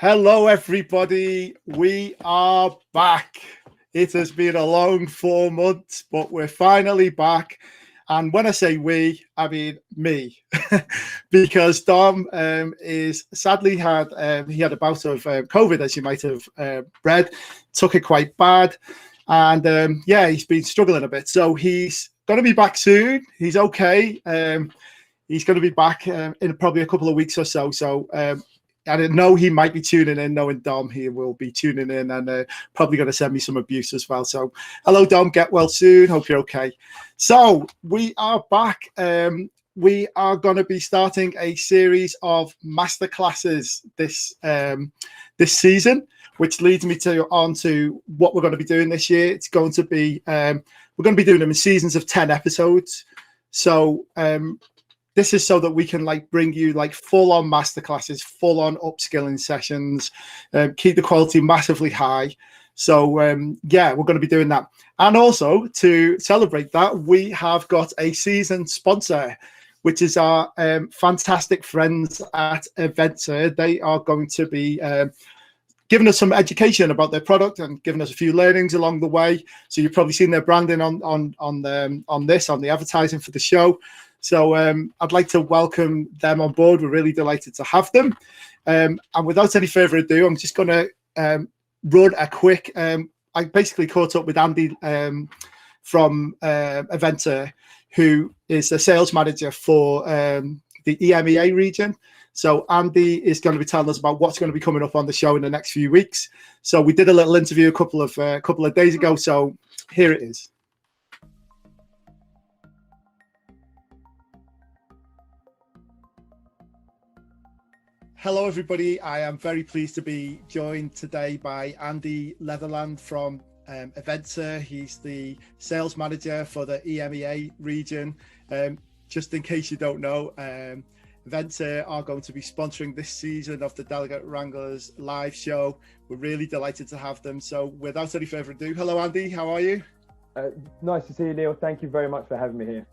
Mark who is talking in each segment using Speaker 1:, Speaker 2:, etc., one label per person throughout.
Speaker 1: Hello, everybody. We are back. It has been a long 4 months, but we're finally back. And when I say we, I mean me, because Dom is sadly had a bout of COVID, as you might have read, took it quite bad, and he's been struggling a bit. So he's going to be back soon. He's okay. He's going to be back in probably a couple of weeks or so. So I didn't know he might be tuning in. Knowing Dom, he will be tuning in and probably going to send me some abuse as well. So hello, Dom. Get well soon. Hope you're okay. So we are back. We are going to be starting a series of masterclasses this season, which leads me on to what we're going to be doing this year. It's going to be we're going to be doing them in seasons of 10 episodes. So this is so that we can bring you full-on masterclasses, full-on upskilling sessions, keep the quality massively high. So we're going to be doing that. And also to celebrate that, we have got a season sponsor, which is our fantastic friends at EventsAIR. They are going to be giving us some education about their product and giving us a few learnings along the way. So you've probably seen their branding on the advertising for the show. So I'd like to welcome them on board. We're really delighted to have them. And without any further ado, I'm just going to run a quick. I basically caught up with Andy from EventsAIR, who is a sales manager for the EMEA region. So Andy is going to be telling us about what's going to be coming up on the show in the next few weeks. So we did a little interview a couple of days ago. So here it is. Hello, everybody. I am very pleased to be joined today by Andy Leatherland from EventsAIR. He's the sales manager for the EMEA region. Just in case you don't know, EventsAIR are going to be sponsoring this season of the Delegate Wranglers live show. We're really delighted to have them. So without any further ado, hello, Andy. How are you?
Speaker 2: Nice to see you, Neil. Thank you very much for having me here.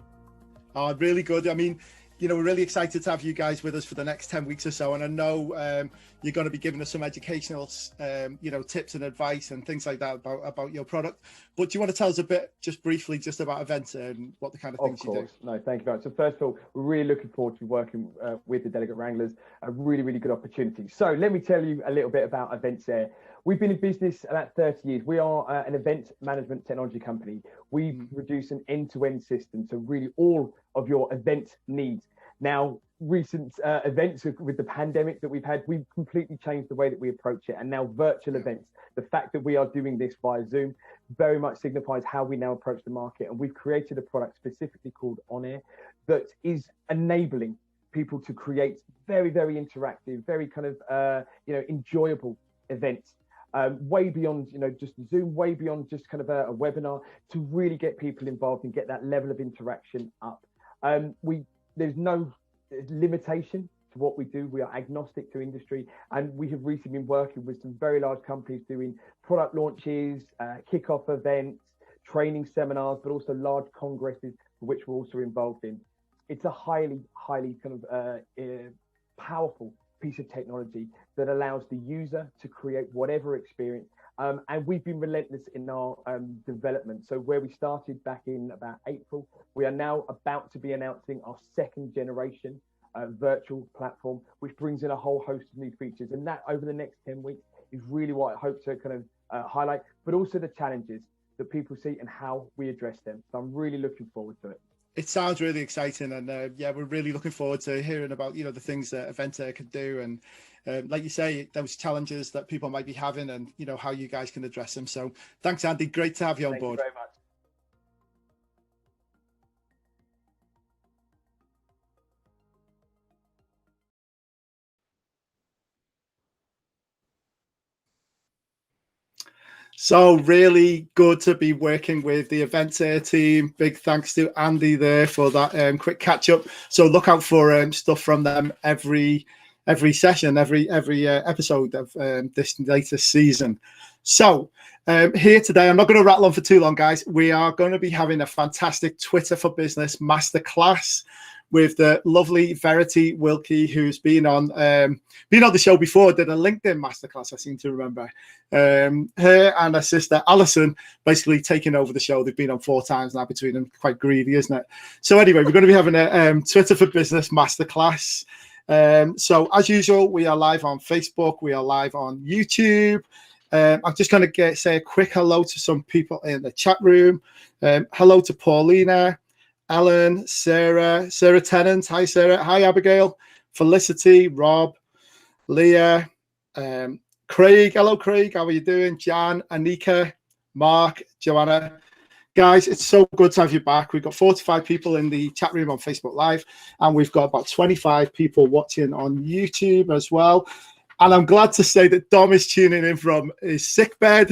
Speaker 1: Really good. I mean, we're really excited to have you guys with us for the next 10 weeks or so. And I know you're going to be giving us some educational, tips and advice and things like that about your product. But do you want to tell us a bit, just briefly, just about EventsAIR and what the kind of things you do?
Speaker 2: No, thank you very much. So first of all, we're really looking forward to working with the Delegate Wranglers, a really, really good opportunity. So let me tell you a little bit about EventsAIR. We've been in business about 30 years. We are an event management technology company. We produce an end-to-end system, so really all of your event needs. Now, recent events with the pandemic that we've had, we've completely changed the way that we approach it. And now virtual events, the fact that we are doing this via Zoom very much signifies how we now approach the market. And we've created a product specifically called OnAir that is enabling people to create very, very interactive, very kind of, enjoyable events. Way beyond, just Zoom, way beyond just kind of a webinar, to really get people involved and get that level of interaction up. There's no limitation to what we do. We are agnostic to industry, and we have recently been working with some very large companies doing product launches, kickoff events, training seminars, but also large congresses for which we're also involved in. It's a highly, highly kind of powerful piece of technology that allows the user to create whatever experience. And we've been relentless in our development. So where we started back in about April, we are now about to be announcing our second generation virtual platform, which brings in a whole host of new features. And that over the next 10 weeks is really what I hope to kind of highlight, but also the challenges that people see and how we address them. So I'm really looking forward to it.
Speaker 1: It sounds really exciting, and we're really looking forward to hearing about the things that EventsAIR can do, and like you say, those challenges that people might be having, and how you guys can address them. So thanks, Andy. Great to have you on board.
Speaker 2: Thank you very much.
Speaker 1: So really good to be working with the EventsAIR team. Big thanks to Andy there for that quick catch up. So look out for stuff from them every session, every episode of this latest season. So here today, I'm not going to rattle on for too long, guys. We are going to be having a fantastic Twitter for Business Masterclass, with the lovely Verity Wilkie, who's been on the show before, did a LinkedIn masterclass, I seem to remember. Her and her sister Alison basically taking over the show. They've been on 4 times now between them. Quite greedy, isn't it? So anyway, we're going to be having a Twitter for Business masterclass. So as usual, we are live on Facebook. We are live on YouTube. I'm just going to say a quick hello to some people in the chat room. Hello to Paulina, Ellen, Sarah Tennant. Hi, Sarah. Hi, Abigail. Felicity, Rob, Leah, Craig. Hello, Craig. How are you doing? Jan, Anika, Mark, Joanna. Guys, it's so good to have you back. We've got 45 people in the chat room on Facebook Live, and we've got about 25 people watching on YouTube as well. And I'm glad to say that Dom is tuning in from his sick bed.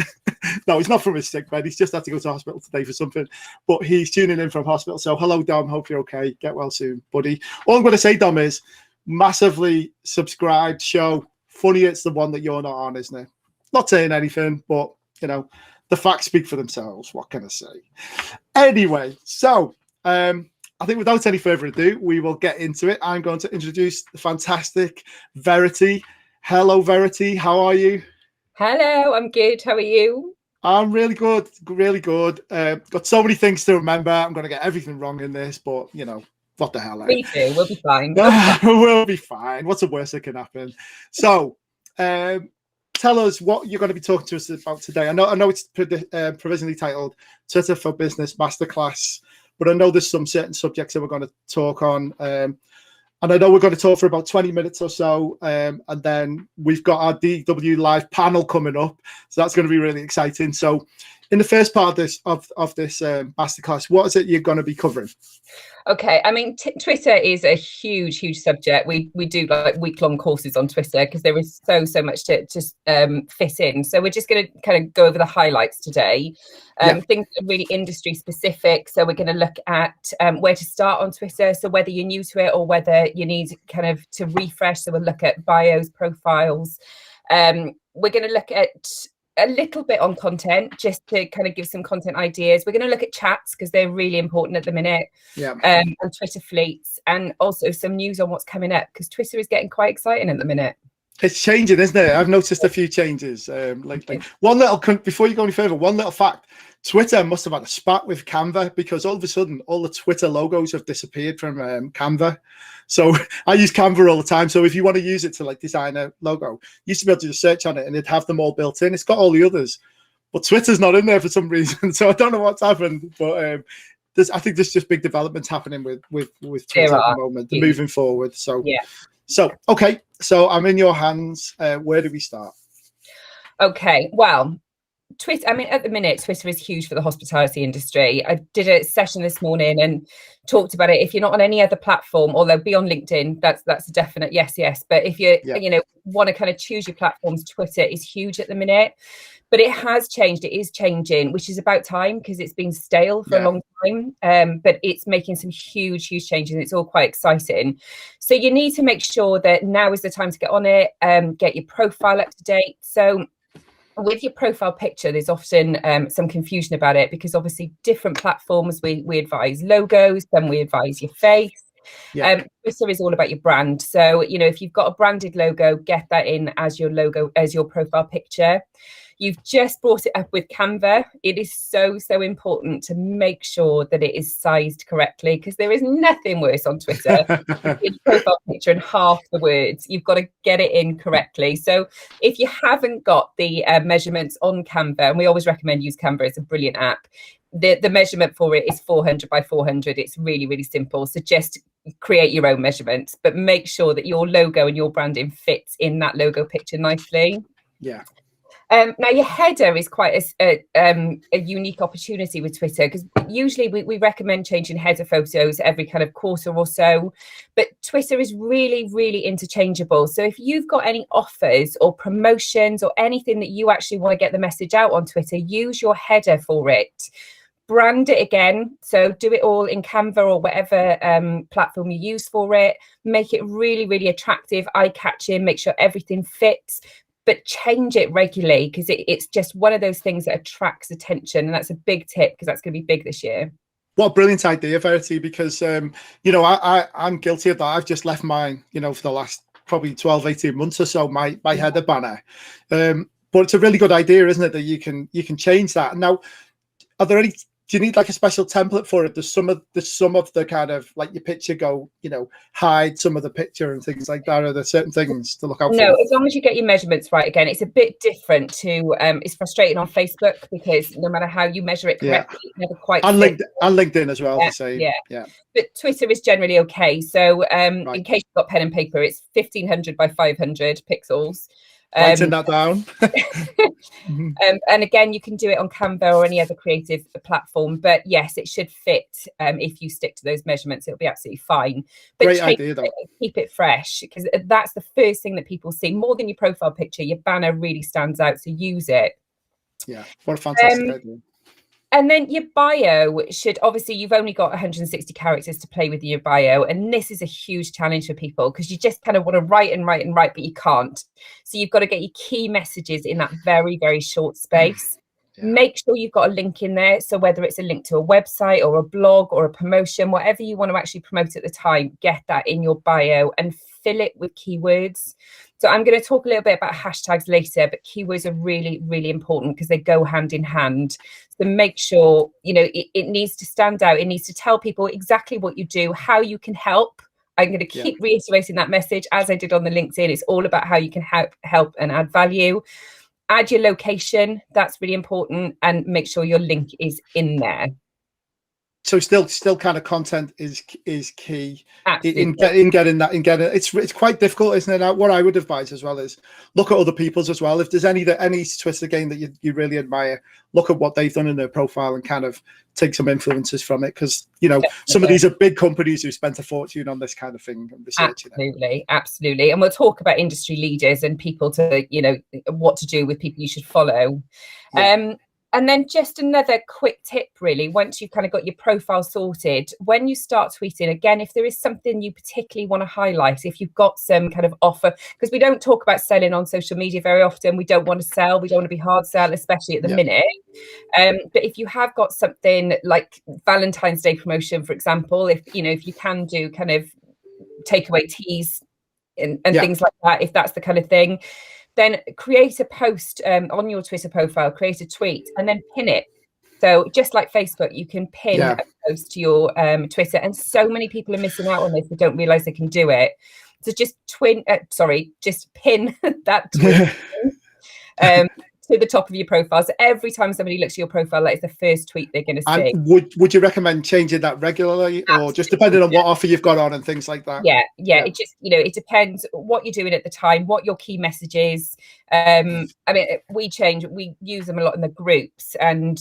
Speaker 1: No, he's not from his sick bed. He's just had to go to hospital today for something. But he's tuning in from hospital. So hello, Dom. Hope you're okay. Get well soon, buddy. All I'm going to say, Dom, is massively subscribed show. Funny it's the one that you're not on, isn't it? Not saying anything, but, you know, the facts speak for themselves. What can I say? Anyway, so I think without any further ado, we will get into it. I'm going to introduce the fantastic Verity. Hello, Verity. How are you?
Speaker 3: Hello, I'm good. How are you?
Speaker 1: I'm really good, really good. Got so many things to remember. I'm going to get everything wrong in this, but, you know, what the hell?
Speaker 3: Me too. We'll be fine.
Speaker 1: We'll be fine. What's the worst that can happen? So, tell us what you're going to be talking to us about today. I know it's provisionally titled Twitter for Business Masterclass, but I know there's some certain subjects that we're going to talk on. And I know we're going to talk for about 20 minutes or so. And then we've got our DW Live panel coming up. So that's going to be really exciting. So in the first part of this masterclass, what is it you're going to be covering?
Speaker 3: Okay, I mean, Twitter is a huge subject. We do like week-long courses on Twitter because there is so much to just fit in. So we're just going to kind of go over the highlights today. Things that are really industry specific. So we're going to look at where to start on Twitter. So whether you're new to it or whether you need kind of to refresh. So we'll look at bios, profiles. We're going to look at a little bit on content, just to kind of give some content ideas. We're going to look at chats because they're really important at the minute. And Twitter fleets, and also some news on what's coming up because Twitter is getting quite exciting at the minute.
Speaker 1: It's changing, isn't it? I've noticed a few changes lately. Before you go any further, one little fact. Twitter must have had a spat with Canva because all of a sudden all the Twitter logos have disappeared from Canva. So I use Canva all the time. So if you want to use it to like design a logo, you used to be able to just search on it and it'd have them all built in. It's got all the others, but Twitter's not in there for some reason. So I don't know what's happened, but I think there's just big developments happening with Twitter at the moment. They're moving forward. So okay. So I'm in your hands. Where do we start?
Speaker 3: Okay. Well, Twitter, I mean, at the minute, Twitter is huge for the hospitality industry. I did a session this morning and talked about it. If you're not on any other platform, although be on LinkedIn, that's a definite yes. But if you want to kind of choose your platforms, Twitter is huge at the minute. But it has changed. It is changing, which is about time because it's been stale for a long time. But it's making some huge changes. And it's all quite exciting. So you need to make sure that now is the time to get on it, get your profile up to date. So with your profile picture, there's often some confusion about it because obviously different platforms, we advise logos, then we advise your face. Twitter is all about your brand. So, you know, if you've got a branded logo, get that in as your logo, as your profile picture. You've just brought it up with Canva. It is so important to make sure that it is sized correctly because there is nothing worse on Twitter than your profile picture and half the words. You've got to get it in correctly. So if you haven't got the measurements on Canva, and we always recommend use Canva, it's a brilliant app. The measurement for it is 400 by 400. It's really simple. So just create your own measurements, but make sure that your logo and your branding fits in that logo picture nicely. Now your header is quite a unique opportunity with Twitter because usually we recommend changing header photos every kind of quarter or so, but Twitter is really interchangeable. So if you've got any offers or promotions or anything that you actually want to get the message out on Twitter, use your header for it. Brand it again. So do it all in Canva or whatever platform you use for it. Make it really attractive, eye-catching, make sure everything fits. But change it regularly because it's just one of those things that attracts attention. And that's a big tip because that's going to be big this year.
Speaker 1: What a brilliant idea, Verity, because, you know, I'm guilty of that. I've just left mine, you know, for the last probably 12, 18 months or so, my header banner. But it's a really good idea, isn't it, that you can change that. Now, are there any, do you need like a special template for it? Does some of the kind of like your picture go, you know, hide some of the picture and things like that? Are there certain things to look out for?
Speaker 3: No, as long as you get your measurements right. Again, it's a bit different to, it's frustrating on Facebook because no matter how you measure it correctly, it's never quite.
Speaker 1: And LinkedIn as well,
Speaker 3: yeah,
Speaker 1: the same.
Speaker 3: Yeah. But Twitter is generally okay. So in case you've got pen and paper, it's 1500 by 500 pixels.
Speaker 1: Writing that down.
Speaker 3: And again, you can do it on Canva or any other creative platform. But yes, it should fit if you stick to those measurements. It'll be absolutely fine. But
Speaker 1: Great idea, though.
Speaker 3: Keep it fresh, because that's the first thing that people see. More than your profile picture, your banner really stands out. So use it.
Speaker 1: Yeah, what a fantastic idea.
Speaker 3: And then your bio should, obviously, you've only got 160 characters to play with your bio. And this is a huge challenge for people because you just kind of want to write and write and write, but you can't. So you've got to get your key messages in that very, very short space. Yeah. Make sure you've got a link in there. So whether it's a link to a website or a blog or a promotion, whatever you want to actually promote at the time, get that in your bio and fill it with keywords. So I'm going to talk a little bit about hashtags later, but keywords are really, really important because they go hand in hand. So make sure, you know, it needs to stand out. It needs to tell people exactly what you do, how you can help. I'm going to keep reiterating that message as I did on the LinkedIn. It's all about how you can help and add value. Add your location. That's really important. And make sure your link is in there.
Speaker 1: So still kind of content is key.
Speaker 3: Absolutely.
Speaker 1: in getting it's quite difficult, isn't it? What I would advise as well is look at other people's as well. If there's any Twitter game that you really admire, look at what they've done in their profile and kind of take some influences from it, because you know some of these are big companies who spent a fortune on this kind of thing and researching it.
Speaker 3: Absolutely. And we'll talk about industry leaders and people to, you know, what to do with people you should follow. And then just another quick tip, really, once you've kind of got your profile sorted, when you start tweeting, again, if there is something you particularly want to highlight, if you've got some kind of offer, because we don't talk about selling on social media very often. We don't want to sell. We don't want to be hard sell, especially at the minute. But if you have got something like Valentine's Day promotion, for example, if you can do kind of takeaway teas and things like that, if that's the kind of thing, then create a post on your Twitter profile, create a tweet, and then pin it. So just like Facebook, you can pin a post to your Twitter, and so many people are missing out on this. They don't realize they can do it. So just pin that tweet to the top of your profile. So every time somebody looks at your profile, that is the first tweet they're going to see.
Speaker 1: And would you recommend changing that regularly? Absolutely. Or just depending on what offer you've got on and things like that?
Speaker 3: Yeah. It just, it depends what you're doing at the time, what your key message is. I mean, we use them a lot in the groups, and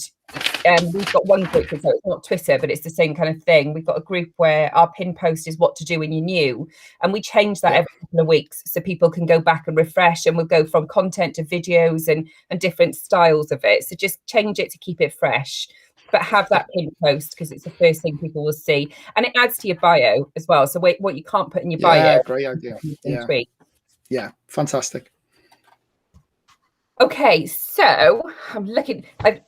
Speaker 3: we've got one group, so it's not Twitter, but it's the same kind of thing. We've got a group where our pin post is what to do when you're new, and we change that every couple of weeks so people can go back and refresh, and we'll go from content to videos and different styles of it. So just change it to keep it fresh, but have that pin post because it's the first thing people will see, and it adds to your bio as well. So what you can't put in your bio.
Speaker 1: Great idea. Yeah, fantastic.
Speaker 3: Okay, so I'm looking. I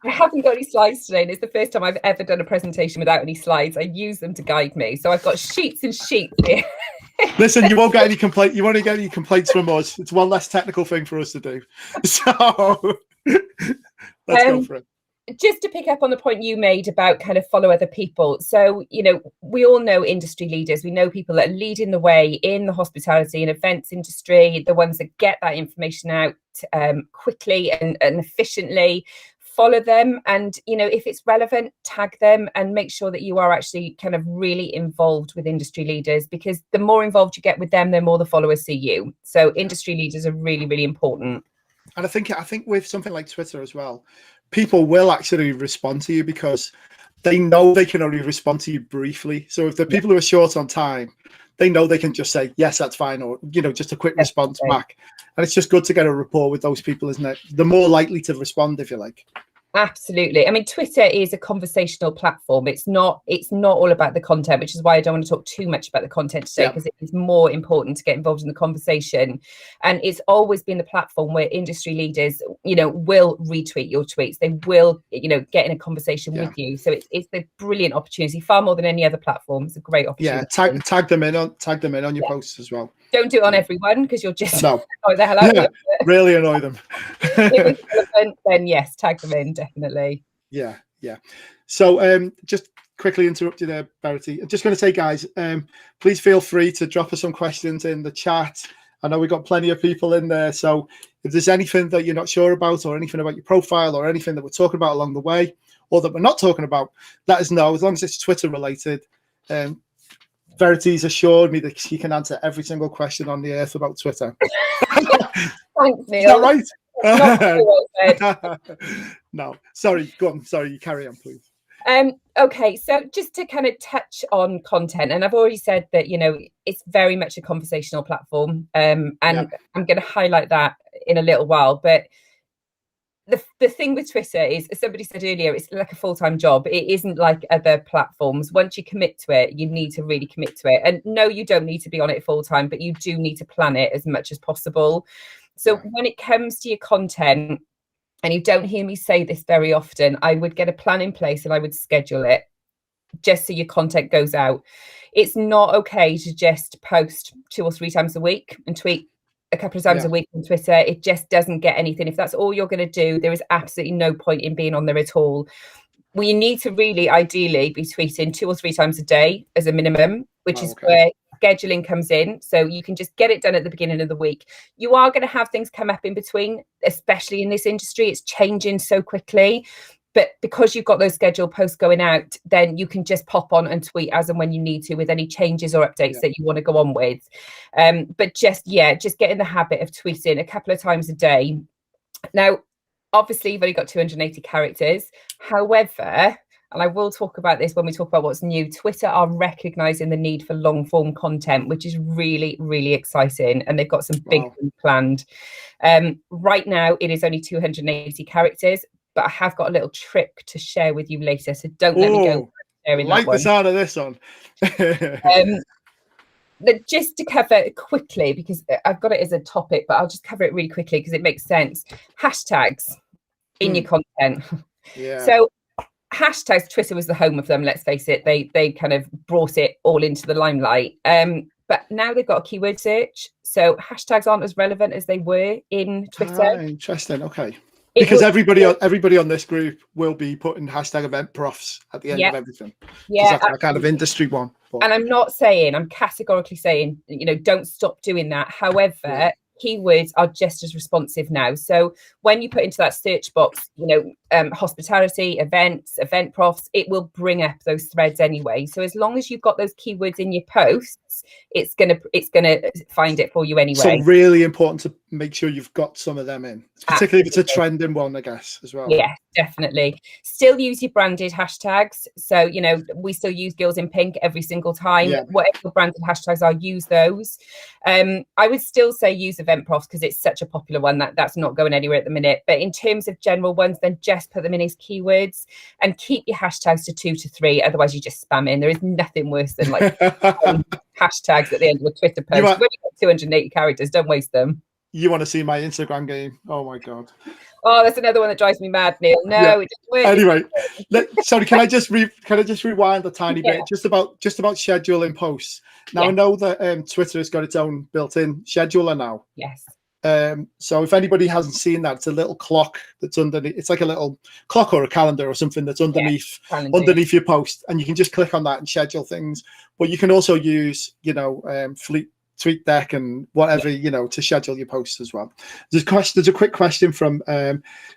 Speaker 3: haven't got any slides today, and it's the first time I've ever done a presentation without any slides. I use them to guide me, so I've got sheets and sheets here.
Speaker 1: Listen, you won't get any complaint. You won't get any complaints from us. It's one less technical thing for us to do. So let's go for it.
Speaker 3: Just to pick up on the point you made about kind of follow other people. So, we all know industry leaders. We know people that are leading the way in the hospitality and events industry, the ones that get that information out quickly and efficiently. Follow them, and if it's relevant, tag them, and make sure that you are actually kind of really involved with industry leaders, because the more involved you get with them, the more the followers see you. So industry leaders are really, really important.
Speaker 1: And I think with something like Twitter as well, people will actually respond to you because they know they can only respond to you briefly. So if the people who are short on time, they know they can just say, yes, that's fine, or, just a quick response back. And it's just good to get a rapport with those people, isn't it? They're more likely to respond, if you like.
Speaker 3: Absolutely. I mean, Twitter is a conversational platform. It's not all about the content, which is why I don't want to talk too much about the content today, because it is more important to get involved in the conversation. And it's always been the platform where industry leaders, will retweet your tweets. They will, get in a conversation with you. So it's a brilliant opportunity, far more than any other platform. It's a great opportunity.
Speaker 1: Yeah, tag them in on your posts as well.
Speaker 3: Don't do it on everyone, because you'll just
Speaker 1: annoy
Speaker 3: the hell out of
Speaker 1: really annoy them.
Speaker 3: If it's relevant, then yes, tag them in, definitely.
Speaker 1: Yeah. So just quickly interrupt you there, Verity. I'm just going to say, guys, please feel free to drop us some questions in the chat. I know we've got plenty of people in there. So if there's anything that you're not sure about, or anything about your profile, or anything that we're talking about along the way, or that we're not talking about, let us know. As long as it's Twitter related. Verity's assured me that she can answer every single question on the earth about Twitter.
Speaker 3: Thanks, Neil.
Speaker 1: Is that right? No, sorry, go on. Sorry, you carry on, please.
Speaker 3: Okay, so just to kind of touch on content, and I've already said that, it's very much a conversational platform, and I'm going to highlight that in a little while, but the thing with Twitter is, as somebody said earlier, it's like a full-time job. It isn't like other platforms. Once you commit to it, you need to really commit to it. And no, you don't need to be on it full-time, but you do need to plan it as much as possible. So when it comes to your content, and you don't hear me say this very often, I would get a plan in place and I would schedule it just so your content goes out. It's not okay to just post 2 or 3 times a week and tweet a couple of times a week on Twitter. It just doesn't get anything. If that's all you're going to do, there is absolutely no point in being on there at all. We need to really ideally be tweeting 2 or 3 times a day as a minimum, which is where scheduling comes in. So you can just get it done at the beginning of the week. You are going to have things come up in between, especially in this industry. It's changing so quickly. But because you've got those scheduled posts going out, then you can just pop on and tweet as and when you need to, with any changes or updates that you want to go on with. But just get in the habit of tweeting a couple of times a day. Now, obviously, you've only got 280 characters. However, and I will talk about this when we talk about what's new, Twitter are recognizing the need for long form content, which is really, really exciting. And they've got some big things planned. Right now, it is only 280 characters. But I have got a little trick to share with you later, so don't let me go sharing
Speaker 1: like
Speaker 3: that one.
Speaker 1: The sound of this one.
Speaker 3: Just to cover quickly, because I've got it as a topic, but I'll just cover it really quickly because it makes sense. Hashtags in your content. So hashtags, Twitter was the home of them, let's face it. They kind of brought it all into the limelight. But now they've got a keyword search. So hashtags aren't as relevant as they were in Twitter.
Speaker 1: Interesting, okay. Because everybody on this group will be putting hashtag event profs at the end of everything. Yeah, that's a kind of industry one. But...
Speaker 3: And I'm categorically saying, don't stop doing that. However, keywords are just as responsive now. So when you put into that search box, hospitality, events, event profs, it will bring up those threads anyway. So as long as you've got those keywords in your posts, it's gonna find it for you anyway.
Speaker 1: So really important to make sure you've got some of them in, particularly if it's a trending one, I guess, as well.
Speaker 3: Yeah, definitely. Still use your branded hashtags. So, we still use Girls in Pink every single time. Whatever your branded hashtags are, use those. I would still say use event profs because it's such a popular one that's not going anywhere at the minute. But in terms of general ones, then just put them in as keywords and keep your hashtags to 2 to 3. Otherwise, you just spam in. There is nothing worse than like hashtags at the end of a Twitter post. When you've got 280 characters, don't waste them.
Speaker 1: You want to see my Instagram game? Oh my god!
Speaker 3: Oh, that's another one that drives me mad, Neil. No, it doesn't work.
Speaker 1: Anyway, sorry. Can I just rewind a tiny bit just about scheduling posts? Now I know that Twitter has got its own built-in scheduler now.
Speaker 3: Yes.
Speaker 1: So if anybody hasn't seen that, it's a little clock that's underneath. It's like a little clock or a calendar or something that's underneath your post, and you can just click on that and schedule things. But you can also use, TweetDeck and whatever, to schedule your posts as well. There's a quick question from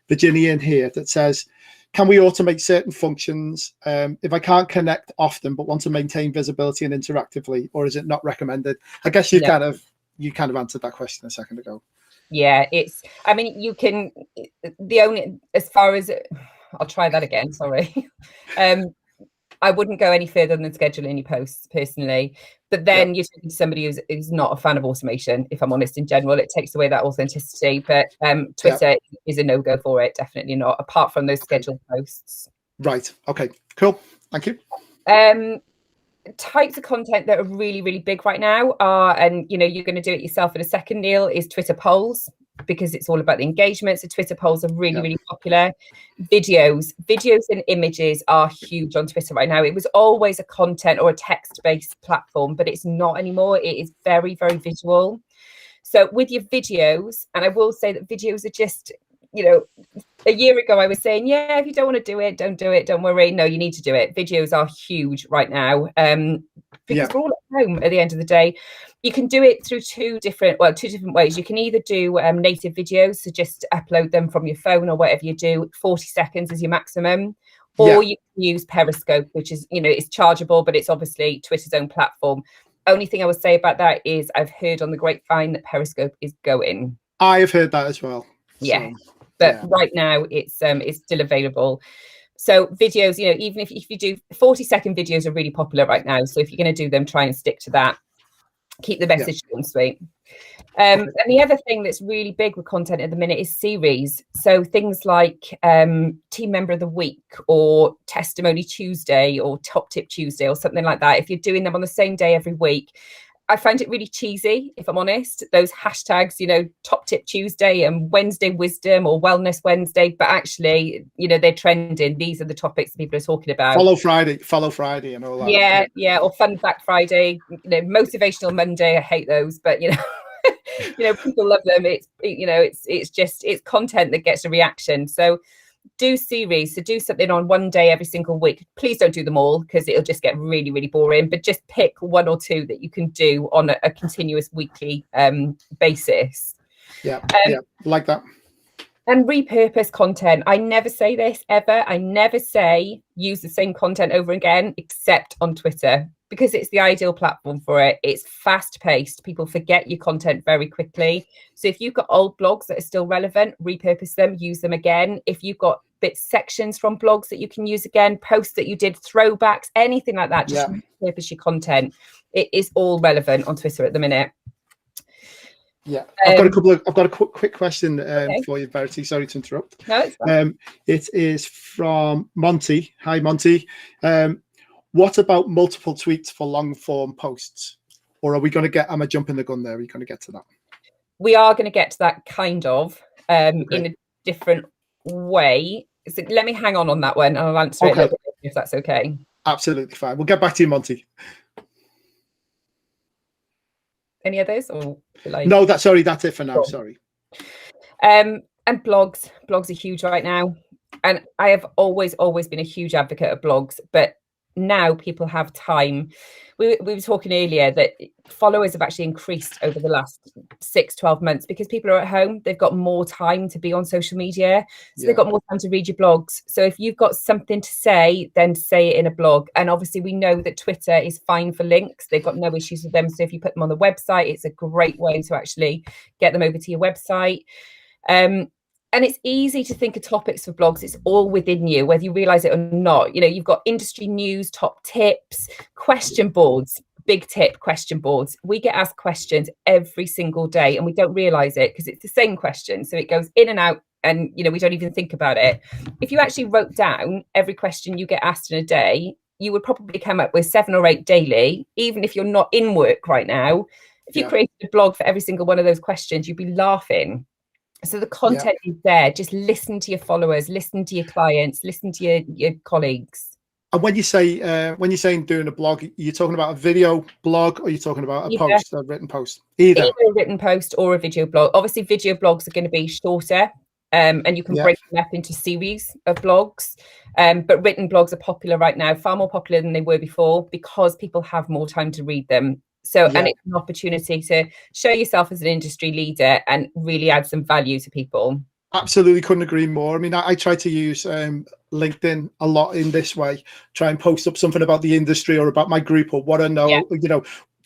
Speaker 1: Virginia in here that says, can we automate certain functions if I can't connect often but want to maintain visibility and interactively, or is it not recommended? I guess you kind of answered that question a second ago.
Speaker 3: Yeah, you can, as far as, I'll try that again, sorry. I wouldn't go any further than scheduling your posts personally. But then you're talking to somebody who's not a fan of automation, if I'm honest, in general. It takes away that authenticity. But Twitter is a no-go for it, definitely not, apart from those scheduled posts.
Speaker 1: Right. Okay, cool. Thank you.
Speaker 3: Types of content that are really, really big right now are, and you're going to do it yourself in a second, Neil, is Twitter polls, because it's all about the engagement. So Twitter polls are really, really popular. Videos and images are huge on Twitter right now. It was always a content or a text-based platform, but it's not anymore. It is very, very visual. So with your videos, and I will say that videos are just, a year ago I was saying, if you don't want to do it, don't do it, don't worry. No, you need to do it. Videos are huge right now, because we're all at home at the end of the day. You can do it through two different ways. You can either do native videos, so just upload them from your phone or whatever you do. 40 seconds is your maximum. Or you can use Periscope, which is, it's chargeable, but it's obviously Twitter's own platform. Only thing I would say about that is I've heard on the grapevine that Periscope is going.
Speaker 1: I have heard that as well.
Speaker 3: Yeah. But right now it's still available. So videos, even if you do 40-second videos are really popular right now. So if you're going to do them, try and stick to that. Keep the message short and sweet. And the other thing that's really big with content at the minute is series. So things like Team Member of the Week or Testimony Tuesday or Top Tip Tuesday or something like that. If you're doing them on the same day every week, I find it really cheesy, if I'm honest, those hashtags, Top Tip Tuesday and Wednesday Wisdom or Wellness Wednesday, but actually, they're trending. These are the topics that people are talking about. Follow
Speaker 1: Friday and all that.
Speaker 3: Yeah. Or Fun Fact Friday, Motivational Monday. I hate those, but, people love them. It's content that gets a reaction. So do series, so do something on one day every single week. Please don't do them all because it'll just get really, really boring, but just pick one or two that you can do on a continuous weekly basis.
Speaker 1: Like that.
Speaker 3: And repurpose content. I never say this ever. I never say use the same content over again, except on Twitter, because it's the ideal platform for it. It's fast paced. People forget your content very quickly. So if you've got old blogs that are still relevant, repurpose them, use them again. If you've got sections from blogs that you can use again, posts that you did, throwbacks, anything like that, just repurpose your content. It is all relevant on Twitter at the minute.
Speaker 1: Yeah, I've got a quick question for you, Verity. Sorry to interrupt.
Speaker 3: No, it's fine.
Speaker 1: It is from Monty. Hi, Monty. What about multiple tweets for long form posts? Or are we going to get? Am I jumping the gun there? Are we going to get to that?
Speaker 3: We are going to get to that kind of in a different way. So let me hang on that one, and I'll answer it a little bit if that's okay.
Speaker 1: Absolutely fine. We'll get back to you, Monty.
Speaker 3: Any others? Or
Speaker 1: no, that's it for now.
Speaker 3: Cool.
Speaker 1: Sorry.
Speaker 3: And blogs are huge right now, and I have always been a huge advocate of blogs, but now people have time. We were talking earlier that followers have actually increased over the last 6-12 months because people are at home. They've got more time to be on social media, so they've got more time to read your blogs. So if you've got something to say, then say it in a blog. And obviously we know that Twitter is fine for links. They've got no issues with them. So if you put them on the website, it's a great way to actually get them over to your website. And it's easy to think of topics for blogs. It's all within you, whether you realize it or not. You've got industry news, top tips, question boards, big tip question boards. We get asked questions every single day and we don't realize it because it's the same question. So it goes in and out and, we don't even think about it. If you actually wrote down every question you get asked in a day, you would probably come up with 7 or 8 daily, even if you're not in work right now. If you created a blog for every single one of those questions, you'd be laughing. So the content is there. Just listen to your followers, listen to your clients, listen to your colleagues.
Speaker 1: And when you say when you're saying doing a blog, you're talking about a video blog, or you're talking about a written post? Either
Speaker 3: a written post or a video blog. Obviously, video blogs are going to be shorter, and you can break them up into series of blogs. But written blogs are popular right now, far more popular than they were before, because people have more time to read them. So, and it's an opportunity to show yourself as an industry leader and really add some value to people.
Speaker 1: Absolutely, couldn't agree more. I mean, I try to use LinkedIn a lot in this way. Try and post up something about the industry or about my group or what I know.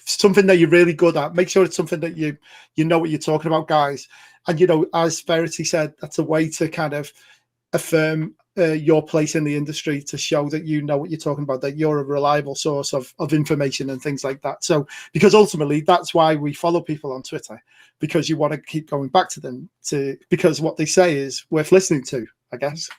Speaker 1: Something that you're really good at. Make sure it's something that you know what you're talking about, guys. And as Verity said, that's a way to kind of affirm your place in the industry, to show that you know what you're talking about, that you're a reliable source of information and things like that. So, because ultimately that's why we follow people on Twitter, because you want to keep going back to them, because what they say is worth listening to, I guess.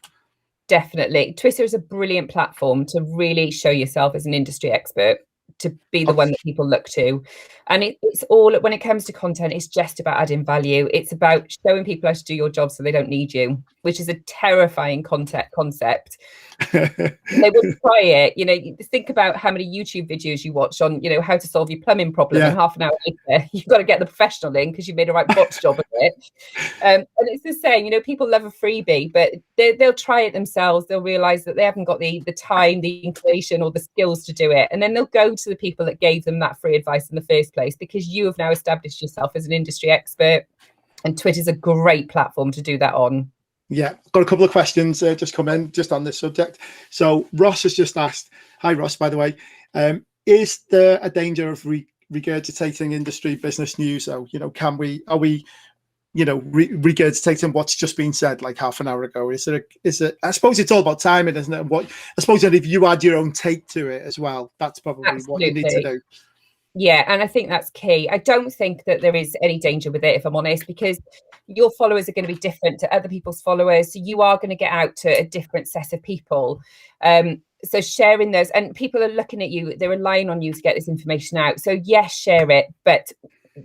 Speaker 3: Definitely. Twitter is a brilliant platform to really show yourself as an industry expert, to be the one that people look to. And it's all, when it comes to content, it's just about adding value. It's about showing people how to do your job so they don't need you, which is a terrifying concept. They wouldn't try it. You know, think about how many YouTube videos you watch on, you know, how to solve your plumbing problem, and half an hour later you've got to get the professional in because you made a right botch job of it. And it's the same, you know, people love a freebie, but they'll try it themselves. They'll realize that they haven't got the time, the inclination, or the skills to do it, and then they'll go to the people that gave them that free advice in the first place, because you have now established yourself as an industry expert, and Twitter's a great platform to do that on.
Speaker 1: Yeah, I've got a couple of questions just come in just on this subject. So Ross has just asked, hi Ross, by the way, is there a danger of regurgitating industry business news? So, you know, are we, you know, regurgitating what's just been said like half an hour ago? Is it, I suppose it's all about timing, isn't it? What, I suppose that if you add your own take to it as well, that's probably what you need to do.
Speaker 3: Yeah, and I think that's key. I don't think that there is any danger with it, if I'm honest, because your followers are going to be different to other people's followers. So you are going to get out to a different set of people. So sharing those, and people are looking at you, they're relying on you to get this information out. So yes, share it, but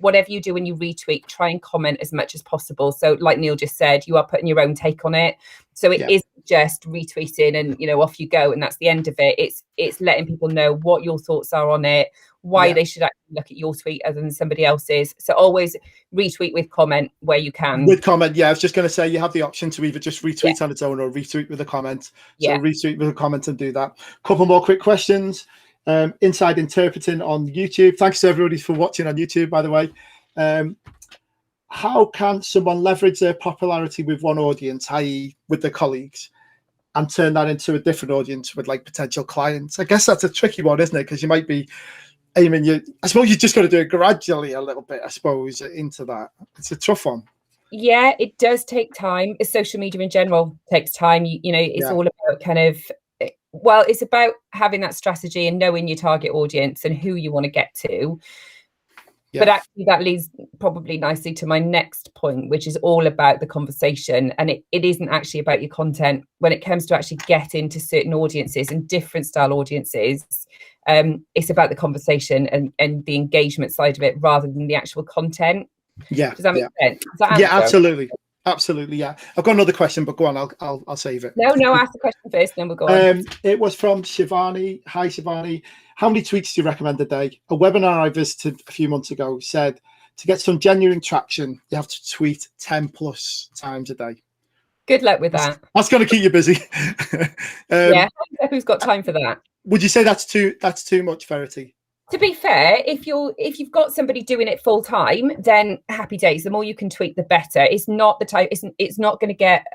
Speaker 3: whatever you do when you retweet, try and comment as much as possible. So like Neil just said, you are putting your own take on it. So it isn't just retweeting and, you know, off you go and that's the end of it. It's letting people know what your thoughts are on it, why they should actually look at your tweet other than somebody else's. So always retweet with comment where you can. With
Speaker 1: comment, yeah. I was just going to say you have the option to either just retweet on its own or retweet with a comment. So retweet with a comment and do that. Couple more quick questions. Inside interpreting on YouTube. Thanks to everybody for watching on YouTube, by the way. How can someone leverage their popularity with one audience, i.e. with their colleagues, and turn that into a different audience with like potential clients? I guess that's a tricky one, isn't it? Because you might be aiming, I suppose you just got to do it gradually a little bit, I suppose, into that. It's a tough one.
Speaker 3: Yeah, it does take time. Social media in general takes time. You know, it's all about kind of, well, it's about having that strategy and knowing your target audience and who you want to get to. But actually that leads probably nicely to my next point, which is all about the conversation. And it isn't actually about your content. When it comes to actually getting to certain audiences and different style audiences, it's about the conversation and the engagement side of it rather than the actual content.
Speaker 1: Yeah.
Speaker 3: Does that make sense?
Speaker 1: Yeah, absolutely. Absolutely, yeah. I've got another question, but go on, I'll save it.
Speaker 3: No, ask the question first, then we'll go on.
Speaker 1: It was from Shivani. Hi, Shivani. How many tweets do you recommend a day? A webinar I visited a few months ago said to get some genuine traction, you have to tweet 10 plus times a day.
Speaker 3: Good luck with that.
Speaker 1: That's going to keep you busy.
Speaker 3: Yeah, who's got time for that?
Speaker 1: Would you say that's too much, Verity?
Speaker 3: To be fair, if you've got somebody doing it full time, then happy days. The more you can tweet, the better. It's not the type. It's not going to get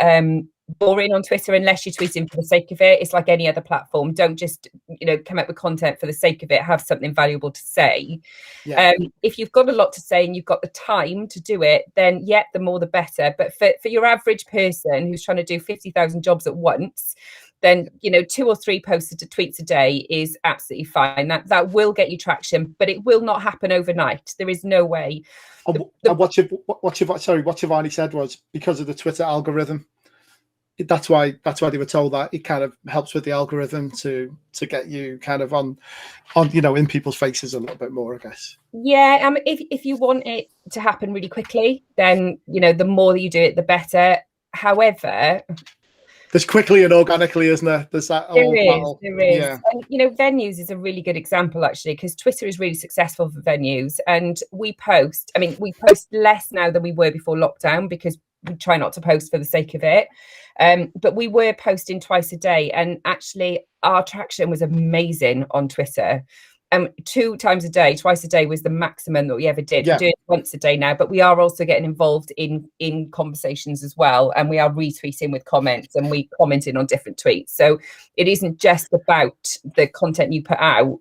Speaker 3: boring on Twitter unless you're tweeting for the sake of it. It's like any other platform. Don't just come up with content for the sake of it. Have something valuable to say. Yeah. If you've got a lot to say and you've got the time to do it, then the more the better. But for your average person who's trying to do 50,000 jobs at once, then 2 or 3 posts to tweets a day is absolutely fine. That will get you traction, but it will not happen overnight. There is no way.
Speaker 1: What Shivani said was because of the Twitter algorithm. That's why they were told that it kind of helps with the algorithm to get you kind of on in people's faces a little bit more, I guess. Yeah,
Speaker 3: if you want it to happen really quickly, then the more that you do it, the better. However,
Speaker 1: there's quickly and organically, isn't there? There's that
Speaker 3: there is. Yeah. And, venues is a really good example, actually, because Twitter is really successful for venues. And we post less now than we were before lockdown because we try not to post for the sake of it. But we were posting twice a day. And actually, our traction was amazing on Twitter. 2 times a day, twice a day was the maximum that we ever did. We're doing it once a day now, but we are also getting involved in conversations as well. And we are retweeting with comments and we commenting on different tweets. So it isn't just about the content you put out.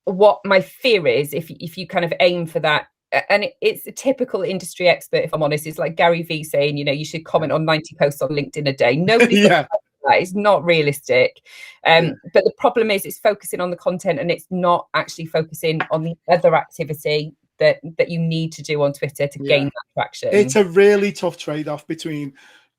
Speaker 3: What my fear is, if you kind of aim for that and it's a typical industry expert, if I'm honest. It's like Gary Vee saying, you should comment on 90 posts on LinkedIn a day. Nobody's
Speaker 1: Yeah.
Speaker 3: that is not realistic. But the problem is it's focusing on the content, and it's not actually focusing on the other activity that you need to do on Twitter to gain that traction.
Speaker 1: It's a really tough trade-off between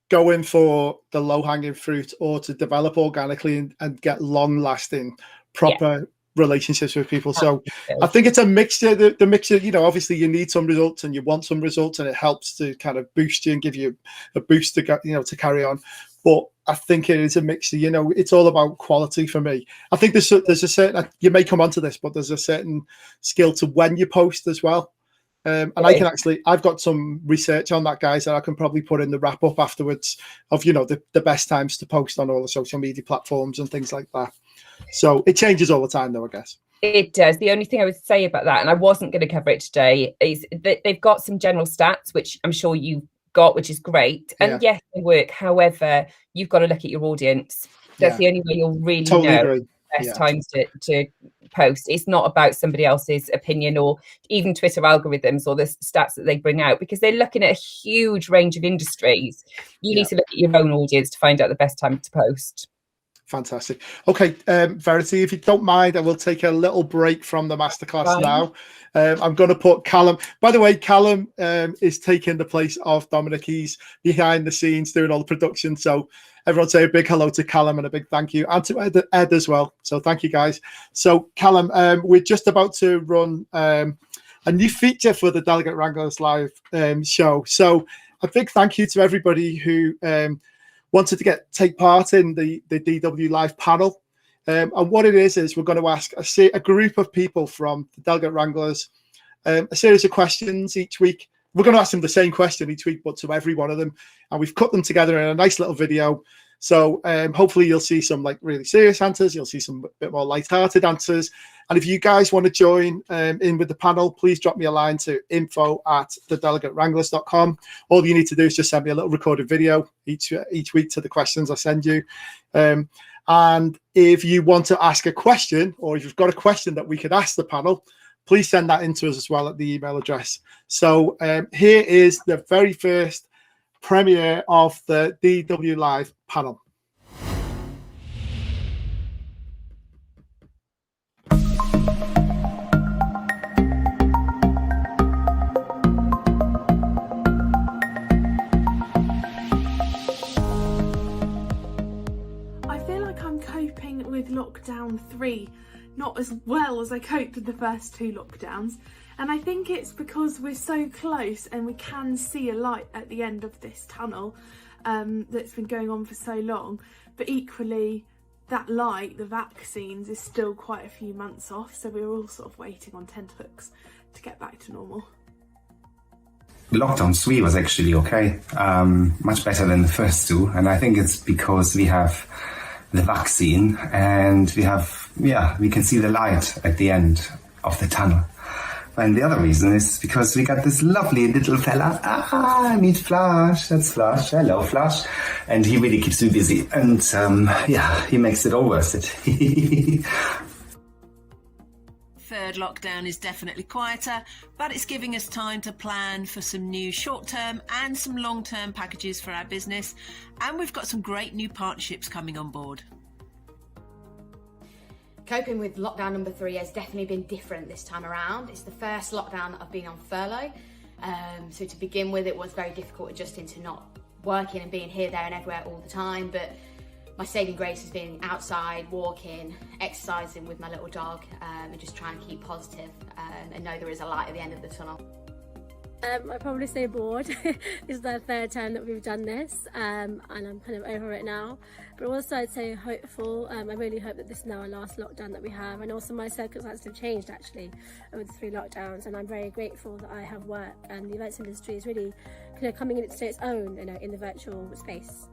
Speaker 1: going for the low-hanging fruit or to develop organically and get long-lasting proper relationships with people. So I think it's a mixture. The mixture, obviously you need some results and you want some results, and it helps to kind of boost you and give you a boost to to carry on. But I think it is a mixture. It's all about quality for me. I think there's a certain, you may come onto this, but there's a certain skill to when you post as well. And I've got some research on that, guys, that I can probably put in the wrap up afterwards of, the best times to post on all the social media platforms and things like that. So it changes all the time though, I guess. It
Speaker 3: does. The only thing I would say about that, and I wasn't going to cover it today, is that they've got some general stats, which I'm sure you've got, which is great. And yes, they work. However, you've got to look at your audience. That's the only way you'll really know the best times to post. It's not about somebody else's opinion or even Twitter algorithms or the stats that they bring out, because they're looking at a huge range of industries. You need to look at your own audience to find out the best time to post. Fantastic. Okay, Verity, if you don't mind, I will take a little break from the masterclass now. I'm going to put Callum. By the way, Callum is taking the place of Dominic. He's behind the scenes doing all the production. So everyone say a big hello to Callum and a big thank you, and to Ed as well. So thank you, guys. So Callum, we're just about to run a new feature for the Delegate Wranglers live show. So a big thank you to everybody who wanted to take part in the DW Live panel. And what it is we're going to ask a group of people from the Delegate Wranglers a series of questions each week. We're going to ask them the same question each week, but to every one of them. And we've cut them together in a nice little video. So hopefully you'll see some really serious answers. You'll see some bit more lighthearted answers. And if you guys want to join in with the panel, please drop me a line to info@thedelegatewranglers.com. All you need to do is just send me a little recorded video each week to the questions I send you. And if you want to ask a question, or if you've got a question that we could ask the panel, please send that in to us as well at the email address. So here is the very first premiere of the DW Live panel.
Speaker 4: Lockdown 3 not as well as I coped with the first 2 lockdowns, and I think it's because we're so close and we can see a light at the end of this tunnel that's been going on for so long. But equally, that light, the vaccines, is still quite a few months off, so we're all sort of waiting on tenterhooks to get back to normal.
Speaker 5: Lockdown 3 was actually okay, much better than the first 2, and I think it's because we have the vaccine and we can see the light at the end of the tunnel. And the other reason is because we got this lovely little fella. Meet Flash. That's Flash. Hello, Flash. And he really keeps me busy. And he makes it all worth it.
Speaker 6: Third lockdown is definitely quieter, but it's giving us time to plan for some new short-term and some long-term packages for our business, and we've got some great new partnerships coming on board.
Speaker 7: Coping with lockdown number 3 has definitely been different this time around. It's the first lockdown that I've been on furlough, so to begin with it was very difficult adjusting to not working and being here, there and everywhere all the time, but my saving grace has been outside, walking, exercising with my little dog, and just trying to keep positive and know there is a light at the end of the tunnel.
Speaker 8: I'd probably say bored. This is the 3rd time that we've done this, and I'm kind of over it now. But also I'd say hopeful. I really hope that this is now our last lockdown that we have, and also my circumstances have changed actually over the 3 lockdowns, and I'm very grateful that I have work, and the events industry is really kind of coming into its own, in the virtual space.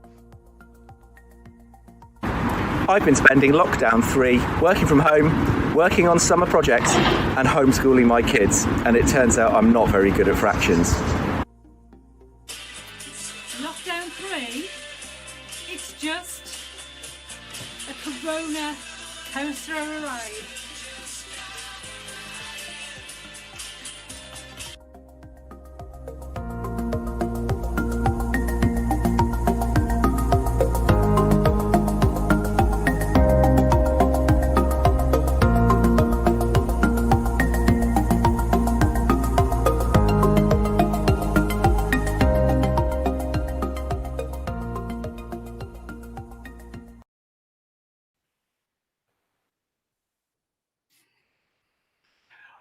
Speaker 9: I've been spending lockdown 3 working from home, working on summer projects and homeschooling my kids, and it turns out I'm not very good at fractions.
Speaker 10: Lockdown 3? It's just a corona coaster ride.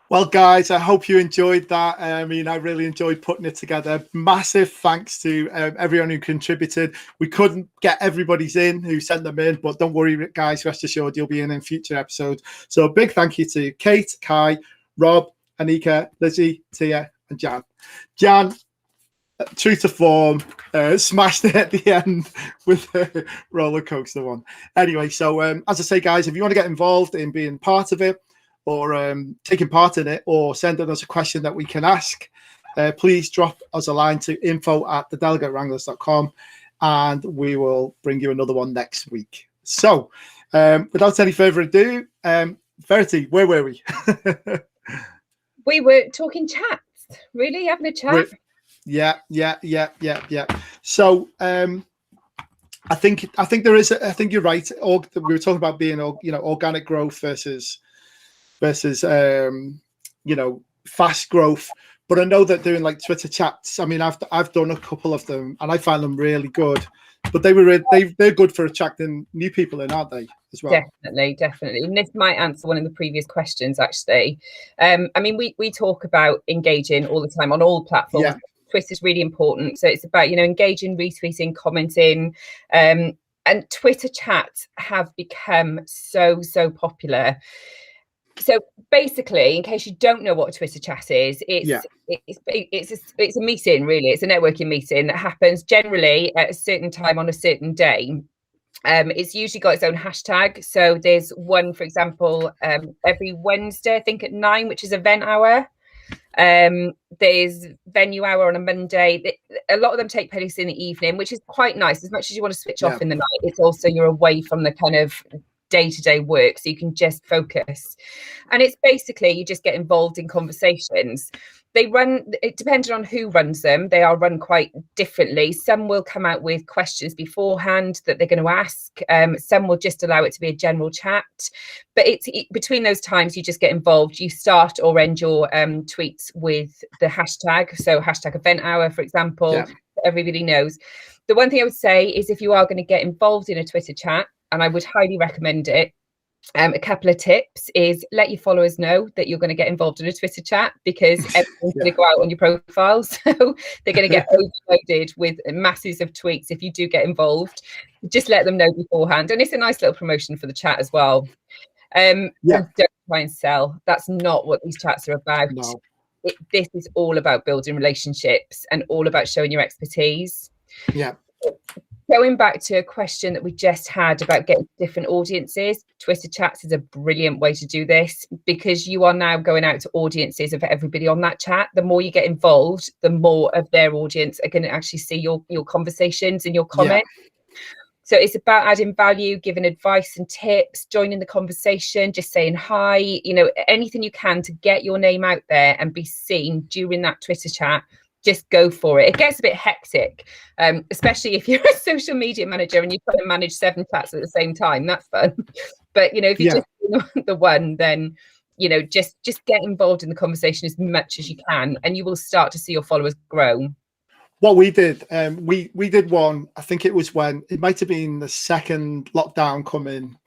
Speaker 1: Well, guys, I hope you enjoyed that. I mean, I really enjoyed putting it together. Massive thanks to everyone who contributed. We couldn't get everybody's in who sent them in, but don't worry, guys. Rest assured, you'll be in future episodes. So a big thank you to Kate, Kai, Rob, Anika, Lizzie, Tia, and Jan. Jan, true to form, smashed it at the end with the roller coaster one. Anyway, so as I say, guys, if you want to get involved in being part of it, or taking part in it, or sending us a question that we can ask, please drop us a line to info@thedelegatewranglers.com, and we will bring you another one next week. So without any further ado, Verity, where were we?
Speaker 3: We were talking chats, really having a chat.
Speaker 1: Yeah. So I think there is. I think you're right. We were talking about being, organic growth versus fast growth. But I know that doing like Twitter chats, I mean, I've done a couple of them and I find them really good. But they're good for attracting new people in, aren't they, as well?
Speaker 3: Definitely. And this might answer one of the previous questions, actually. I mean, we talk about engaging all the time on all platforms. Yeah. Twitter is really important. So it's about, engaging, retweeting, commenting. And Twitter chats have become so popular. So basically, in case you don't know what a Twitter chat is, it's a meeting, really. It's a networking meeting that happens generally at a certain time on a certain day. It's usually got its own hashtag. So there's one, for example, every Wednesday, I think at 9, which is EventsAIR. There's venue hour on a Monday. A lot of them take place in the evening, which is quite nice. As much as you want to switch off in the night, it's also you're away from the kind of day-to-day work, so you can just focus. And it's basically you just get involved in conversations. It depends on who runs them. They are run quite differently. Some will come out with questions beforehand that they're going to ask. Some will just allow it to be a general chat. But between those times, you just get involved. You start or end your tweets with the hashtag. So hashtag EventsAIR, for example, everybody knows. The one thing I would say is if you are going to get involved in a Twitter chat, and I would highly recommend it, a couple of tips is let your followers know that you're going to get involved in a Twitter chat, because everyone's going to go out on your profile. So they're going to get overloaded with masses of tweets if you do get involved. Just let them know beforehand. And it's a nice little promotion for the chat as well. Don't try and sell. That's not what these chats are about. No. This is all about building relationships and all about showing your expertise.
Speaker 1: Yeah.
Speaker 3: Going back to a question that we just had about getting different audiences, Twitter chats is a brilliant way to do this, because you are now going out to audiences of everybody on that chat. The more you get involved, the more of their audience are going to actually see your conversations and your comments. Yeah. So it's about adding value, giving advice and tips, joining the conversation, just saying hi, anything you can to get your name out there and be seen during that Twitter chat. Just go for it. It gets a bit hectic, especially if you're a social media manager and you've got to manage 7 chats at the same time. That's fun. But, if you're just the one, then, just get involved in the conversation as much as you can, and you will start to see your followers grow.
Speaker 1: What we did, we did one, I think it was when, it might have been the second lockdown coming,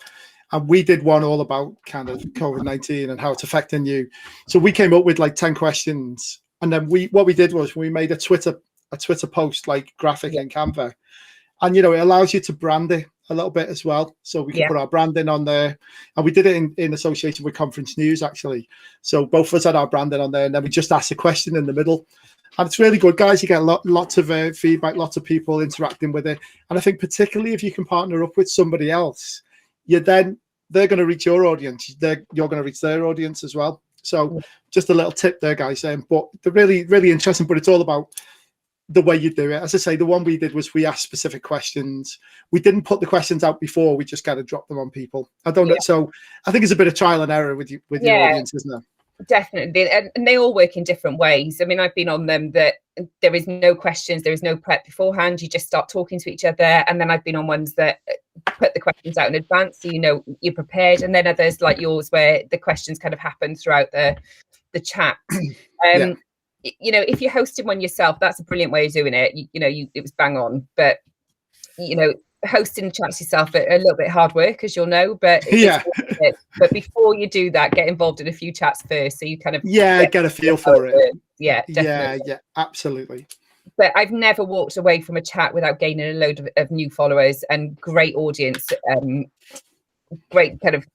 Speaker 1: and we did one all about kind of COVID-19 and how it's affecting you. So we came up with like 10 questions. And then what we did was we made a Twitter post, like graphic in Canva, and it allows you to brand it a little bit as well. So we can put our branding on there, and we did it in association with Conference News actually. So both of us had our branding on there, and then we just asked a question in the middle, and it's really good, guys. You get lots of feedback, lots of people interacting with it, and I think particularly if you can partner up with somebody else, they're going to reach your audience. You're going to reach their audience as well. So just a little tip there, guys. But they're really, really interesting, but it's all about the way you do it. As I say, the one we did was we asked specific questions. We didn't put the questions out before. We just kind of dropped them on people. I don't know. So I think it's a bit of trial and error with your audience, isn't it?
Speaker 3: Definitely. And they all work in different ways. I mean, I've been on them that there is no questions, there is no prep beforehand. You just start talking to each other. And then I've been on ones that put the questions out in advance, so you're prepared. And then others like yours where the questions kind of happen throughout the chat. If you're hosting one yourself, that's a brilliant way of doing it. It was bang on. But hosting the chats yourself a little bit hard work, as you'll know, but
Speaker 1: Yeah.
Speaker 3: But before you do that, get involved in a few chats first, so you kind of
Speaker 1: get a feel for it.
Speaker 3: Yeah, definitely.
Speaker 1: Yeah, absolutely.
Speaker 3: But I've never walked away from a chat without gaining a load of new followers and great audience, great kind of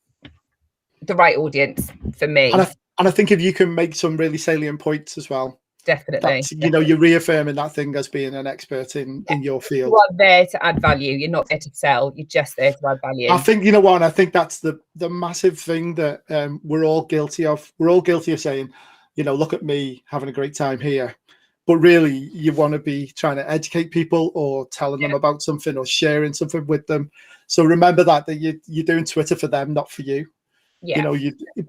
Speaker 3: the right audience for me.
Speaker 1: And I think if you can make some really salient points as well,
Speaker 3: definitely,
Speaker 1: you're reaffirming that thing as being an expert in your field.
Speaker 3: You are there to add value. You're not there to sell. You're just there to add value.
Speaker 1: I think, you know what, I think that's the massive thing that we're all guilty of. We're all guilty of saying, look at me having a great time here. But really, you want to be trying to educate people or telling them about something or sharing something with them. So remember that you're doing Twitter for them, not for you.
Speaker 3: Yeah.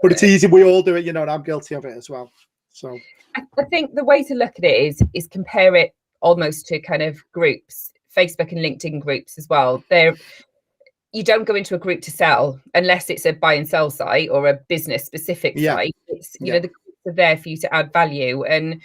Speaker 1: But it's easy. We all do it, and I'm guilty of it as well. So
Speaker 3: I think the way to look at it is compare it almost to kind of groups, Facebook and LinkedIn groups as well. You don't go into a group to sell unless it's a buy and sell site or a business specific site. It's the groups are there for you to add value, and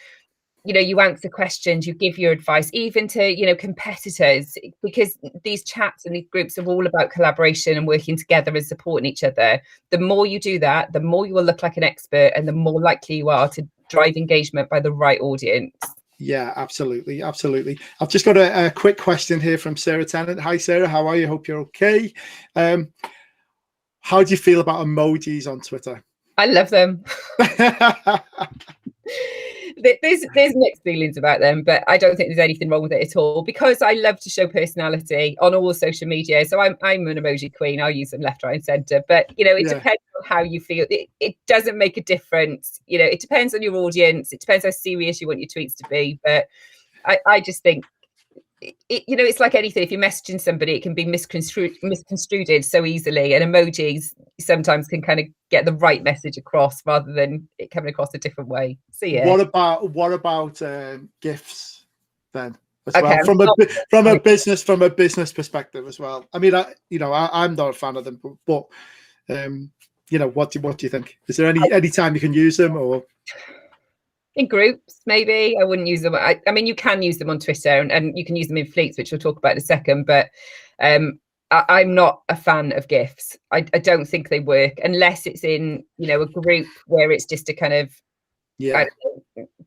Speaker 3: you answer questions, you give your advice, even to competitors, because these chats and these groups are all about collaboration and working together and supporting each other. The more you do that, the more you will look like an expert, and the more likely you are to drive engagement by the right audience.
Speaker 1: Yeah, absolutely. I've just got a quick question here from Sarah Tennant. Hi, Sarah. How are you? Hope you're okay. How do you feel about emojis on Twitter?
Speaker 3: I love them. There's mixed feelings about them, but I don't think there's anything wrong with it at all, because I love to show personality on all social media. So I'm an emoji queen. I'll use them left, right, and centre. But it depends on how you feel. It doesn't make a difference. It depends on your audience. It depends how serious you want your tweets to be. But I just think it's like anything. If you're messaging somebody, it can be misconstrued so easily, and emojis sometimes can kind of get the right message across rather than it coming across a different way. So yeah.
Speaker 1: What about GIFs then as well, from a business perspective as well? I mean, I'm not a fan of them, but what do you think? Is there any time you can use them, or?
Speaker 3: In groups, maybe. I wouldn't use them. I mean, you can use them on Twitter, and you can use them in fleets, which we'll talk about in a second. But I'm not a fan of GIFs. I don't think they work unless it's in a group where it's just a kind of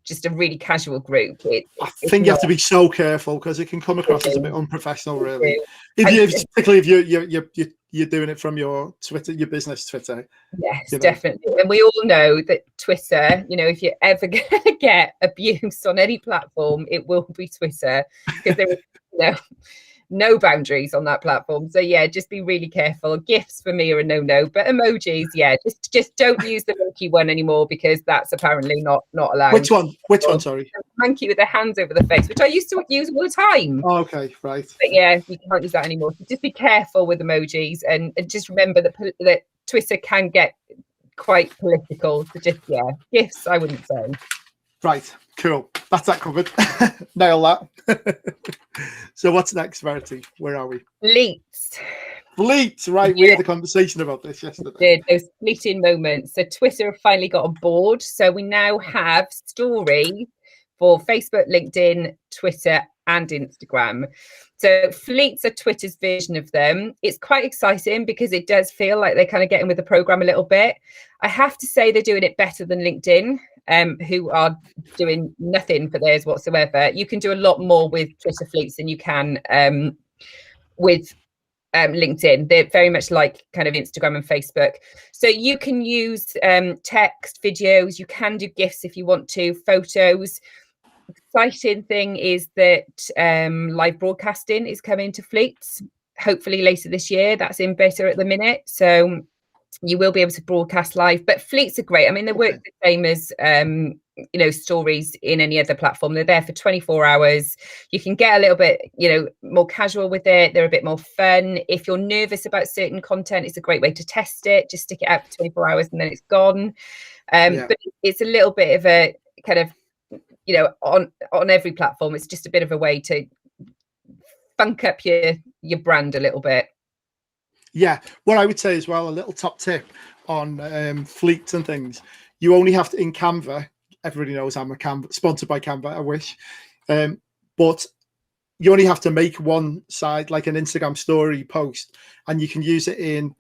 Speaker 3: just a really casual group.
Speaker 1: I think you have to be so careful, because it can come across as a bit unprofessional, really. Particularly if you're doing it from your Twitter, your business Twitter.
Speaker 3: Yes, definitely. And we all know that Twitter, if you're ever going to get abuse on any platform, it will be Twitter, because there is no boundaries on that platform. So yeah, just be really careful. GIFs for me are a no-no, but emojis, just don't use the monkey one anymore, because that's apparently not allowed.
Speaker 1: Which one? Sorry.
Speaker 3: Monkey with their hands over the face, which I used to use all the time.
Speaker 1: Oh, okay, right.
Speaker 3: But yeah, you can't use that anymore. So just be careful with emojis, and just remember that Twitter can get quite political. So just GIFs, I wouldn't say. Right,
Speaker 1: cool. That's that covered. Nail that. So what's next, Verity? Where are we? Fleets, right. We had a conversation about this yesterday.
Speaker 3: Those fleeting moments. So Twitter have finally got on board. So we now have stories for Facebook, LinkedIn, Twitter, and Instagram. So fleets are Twitter's version of them. It's quite exciting, because it does feel like they're kind of getting with the program a little bit. I have to say they're doing it better than LinkedIn, who are doing nothing for theirs whatsoever. You can do a lot more with Twitter fleets than you can with LinkedIn. They're very much like kind of Instagram and Facebook. So you can use text, videos, you can do GIFs if you want to, photos. Exciting thing is that live broadcasting is coming to fleets, hopefully later this year. That's in beta at the minute. So you will be able to broadcast live, but fleets are great. I mean, they work the same as stories in any other platform. They're there for 24 hours. You can get a little bit more casual with it. They're a bit more fun. If you're nervous about certain content, it's a great way to test it. Just stick it out for 24 hours and then it's gone. But it's a little bit of a kind of on every platform, it's just a bit of a way to funk up your brand a little bit.
Speaker 1: Yeah, what I would say as well, a little top tip on fleets and things, you only have to, in Canva, everybody knows I'm sponsored by Canva, I wish, but you only have to make one side, like an Instagram story post, and you can use it in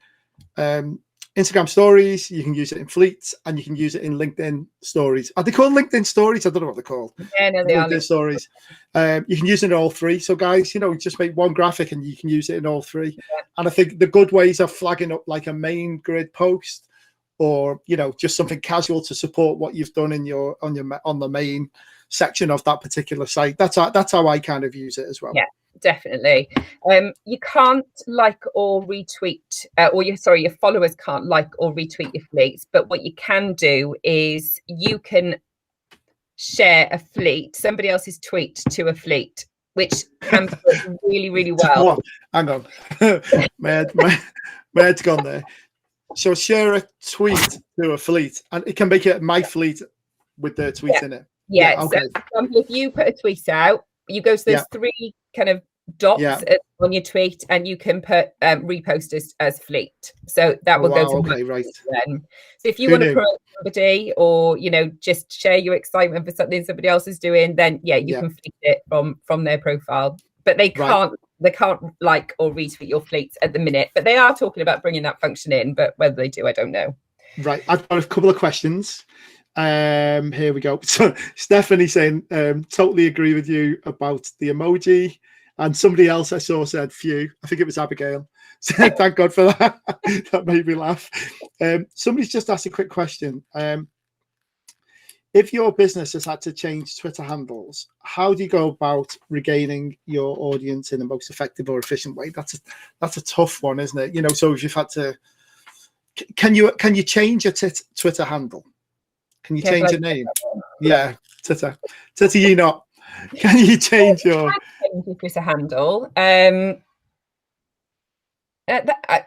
Speaker 1: Instagram stories, you can use it in fleets, and you can use it in LinkedIn stories. Are they called LinkedIn stories? I don't know what they're called.
Speaker 3: Yeah, no, they
Speaker 1: LinkedIn
Speaker 3: are.
Speaker 1: stories. You can use it in all three. So guys, just make one graphic and you can use it in all three. Yeah. And I think the good ways of flagging up like a main grid post, or just something casual to support what you've done in on the main section of that particular site. That's how I kind of use it as well.
Speaker 3: Yeah, definitely. You can't like or retweet, your followers can't like or retweet your fleets, but what you can do is you can share a fleet, somebody else's tweet to a fleet, which can work really, really well.
Speaker 1: Hang on. my head's gone there. So share a tweet to a fleet, and it can make it my fleet with their tweet in it.
Speaker 3: Yeah. Okay. So, for example, if you put a tweet out, you go to those three kind of dots on your tweet, and you can put repost as fleet. So that will go to
Speaker 1: right.
Speaker 3: Then. So if you want to promote somebody, or just share your excitement for something somebody else is doing, then you can fleet it from their profile. But they can't like or retweet your fleets at the minute. But they are talking about bringing that function in. But whether they do, I don't know.
Speaker 1: Right. I've got a couple of questions. Here we go. So Stephanie saying, totally agree with you about the emoji. And somebody else I saw said few. I think it was Abigail. So thank God for that. That made me laugh. Somebody's just asked a quick question. If your business has had to change Twitter handles, how do you go about regaining your audience in the most effective or efficient way? That's a tough one, isn't it? So if you've had to, can you change your Twitter handle? Can you change your name? Yeah, Twitter, you not. Can you change your
Speaker 3: Twitter handle? I'm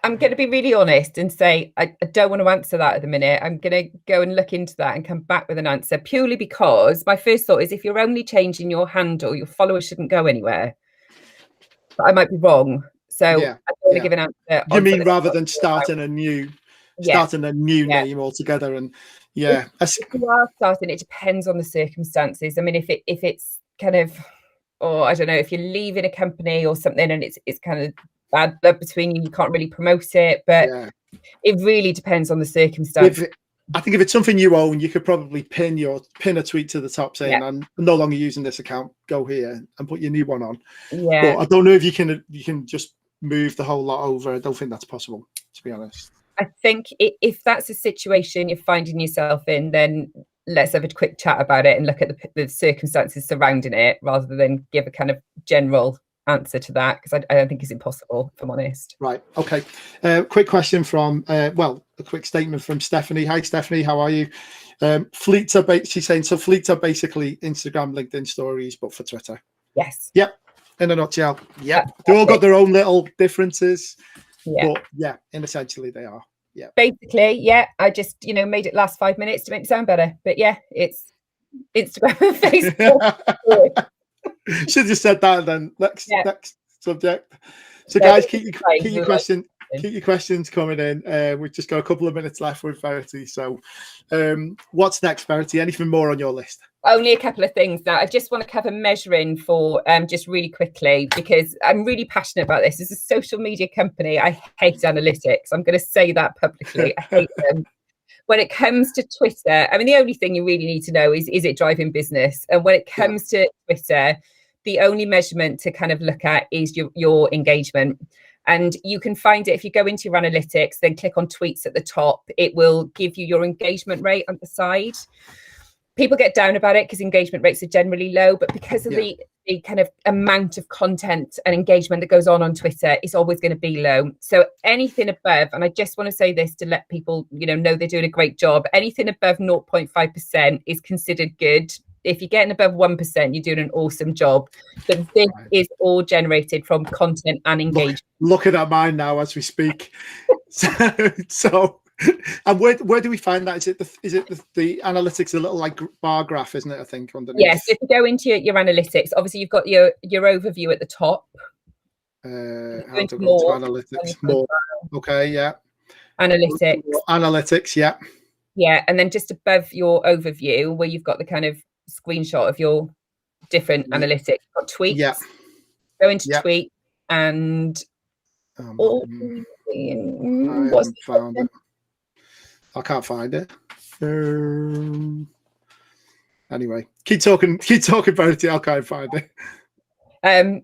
Speaker 3: going to be really honest and say I don't want to answer that at the minute. I'm going to go and look into that and come back with an answer, purely because my first thought is if you're only changing your handle, your followers shouldn't go anywhere. But I might be wrong. So I don't want to give an answer.
Speaker 1: You mean rather than starting a new name altogether? And
Speaker 3: if you are starting, it depends on the circumstances. I mean, if it's kind of, or I don't know, if you're leaving a company or something and it's kind of bad blood between you can't really promote it, but it really depends on the circumstance.
Speaker 1: I think if it's something you own, you could probably pin a tweet to the top saying, I'm no longer using this account, go here and put your new one on. But I don't know if you can just move the whole lot over. I don't think that's possible, to be honest.
Speaker 3: I think if that's a situation you're finding yourself in, then let's have a quick chat about it and look at the circumstances surrounding it, rather than give a kind of general answer to that, because I don't think it's impossible, if I'm honest.
Speaker 1: Right. Okay. Quick question from, a quick statement from Stephanie. Hi, Stephanie. How are you? Fleets are she's saying, so fleets are basically Instagram, LinkedIn stories, but for Twitter.
Speaker 3: Yes.
Speaker 1: Yep. In a nutshell. Yep. They've all got their own little differences. Yeah. But and essentially they are. Yeah.
Speaker 3: Basically, I just, made it last 5 minutes to make it sound better. But it's Instagram and Facebook.
Speaker 1: Should have just said that, and then next subject. So guys, keep your questions coming in. We've just got a couple of minutes left with Verity. So what's next, Verity? Anything more on your list?
Speaker 3: Only a couple of things now. I just want to cover measuring for just really quickly, because I'm really passionate about this. As a social media company, I hate analytics. I'm going to say that publicly. I hate them. When it comes to Twitter, I mean, the only thing you really need to know is it driving business? And when it comes to Twitter, the only measurement to kind of look at is your engagement. And you can find it if you go into your analytics, then click on tweets at the top. It will give you your engagement rate on the side. People get down about it because engagement rates are generally low, but because of the kind of amount of content and engagement that goes on Twitter, it's always going to be low. So anything above, and I just want to say this to let people know they're doing a great job, anything above 0.5% is considered good. If you're getting above 1%, you're doing an awesome job. But this is all generated from content and engagement.
Speaker 1: Looking at mine now as we speak. So and where do we find that? Is it the analytics, a little like bar graph, isn't it? I think underneath.
Speaker 3: Yes. If you go into your analytics, obviously you've got your overview at the top.
Speaker 1: How to go to analytics more? Okay, yeah. Analytics, yeah.
Speaker 3: Yeah, and then just above your overview, where you've got the kind of screenshot of your different analytics, got tweets.
Speaker 1: Yeah.
Speaker 3: Go into
Speaker 1: Yep.
Speaker 3: tweet and
Speaker 1: I
Speaker 3: what's
Speaker 1: haven't found it. I can't find it. Anyway, keep talking about it. I'll try and find it.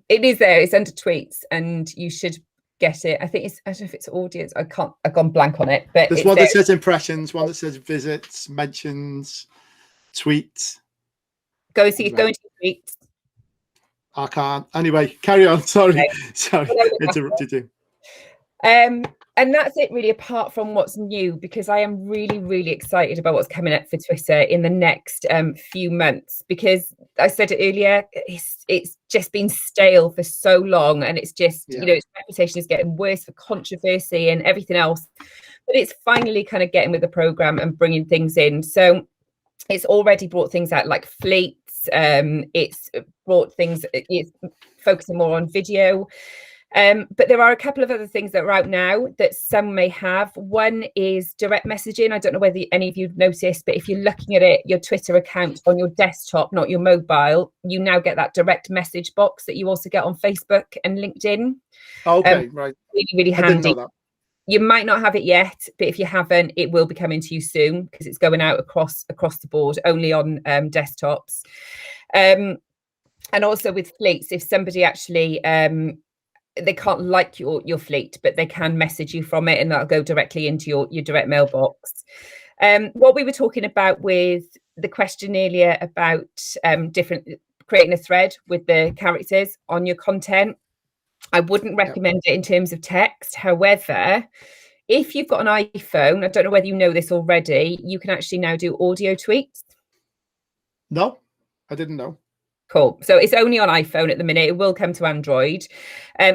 Speaker 3: It is there. It's under tweets, and you should get it. I think it's. I don't know if it's audience. I've gone blank on it. But
Speaker 1: There's one that says impressions, one that says visits, mentions, tweets.
Speaker 3: Go into tweets.
Speaker 1: I can't. Anyway, carry on. Sorry,
Speaker 3: Okay.
Speaker 1: sorry, interrupted you.
Speaker 3: And that's it really, apart from what's new, because I am really, really excited about what's coming up for Twitter in the next few months, because I said it earlier, it's just been stale for so long, and it's just, you know, its reputation is getting worse for controversy and everything else, but it's finally kind of getting with the program and bringing things in. So it's already brought things out like fleets, it's brought things, it's focusing more on video. But there are a couple of other things that are out now that some may have. One is direct messaging. I don't know whether any of you've noticed, but if you're looking at it, your Twitter account on your desktop, not your mobile, you now get that direct message box that you also get on Facebook and LinkedIn.
Speaker 1: Okay, right.
Speaker 3: Really, really handy.
Speaker 1: I didn't know that.
Speaker 3: You might not have it yet, but if you haven't, it will be coming to you soon, because it's going out across the board, only on desktops. And also with fleets, if somebody actually they can't like your fleet, but they can message you from it, and that'll go directly into your direct mailbox. What we were talking about with the question earlier about creating a thread with the characters on your content, I wouldn't recommend it in terms of text. However, if you've got an iPhone, I don't know whether you know this already, you can actually now do audio tweets.
Speaker 1: No, I didn't know.
Speaker 3: Cool. So it's only on iPhone at the minute. It will come to Android.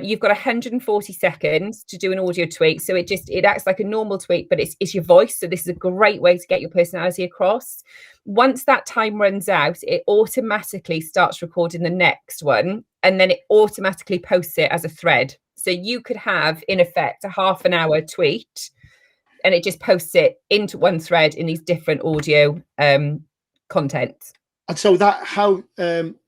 Speaker 3: You've got 140 seconds to do an audio tweet. So it acts like a normal tweet, but it's your voice. So this is a great way to get your personality across. Once that time runs out, it automatically starts recording the next one, and then it automatically posts it as a thread. So you could have, in effect, a half an hour tweet, and it just posts it into one thread in these different audio content.
Speaker 1: And so that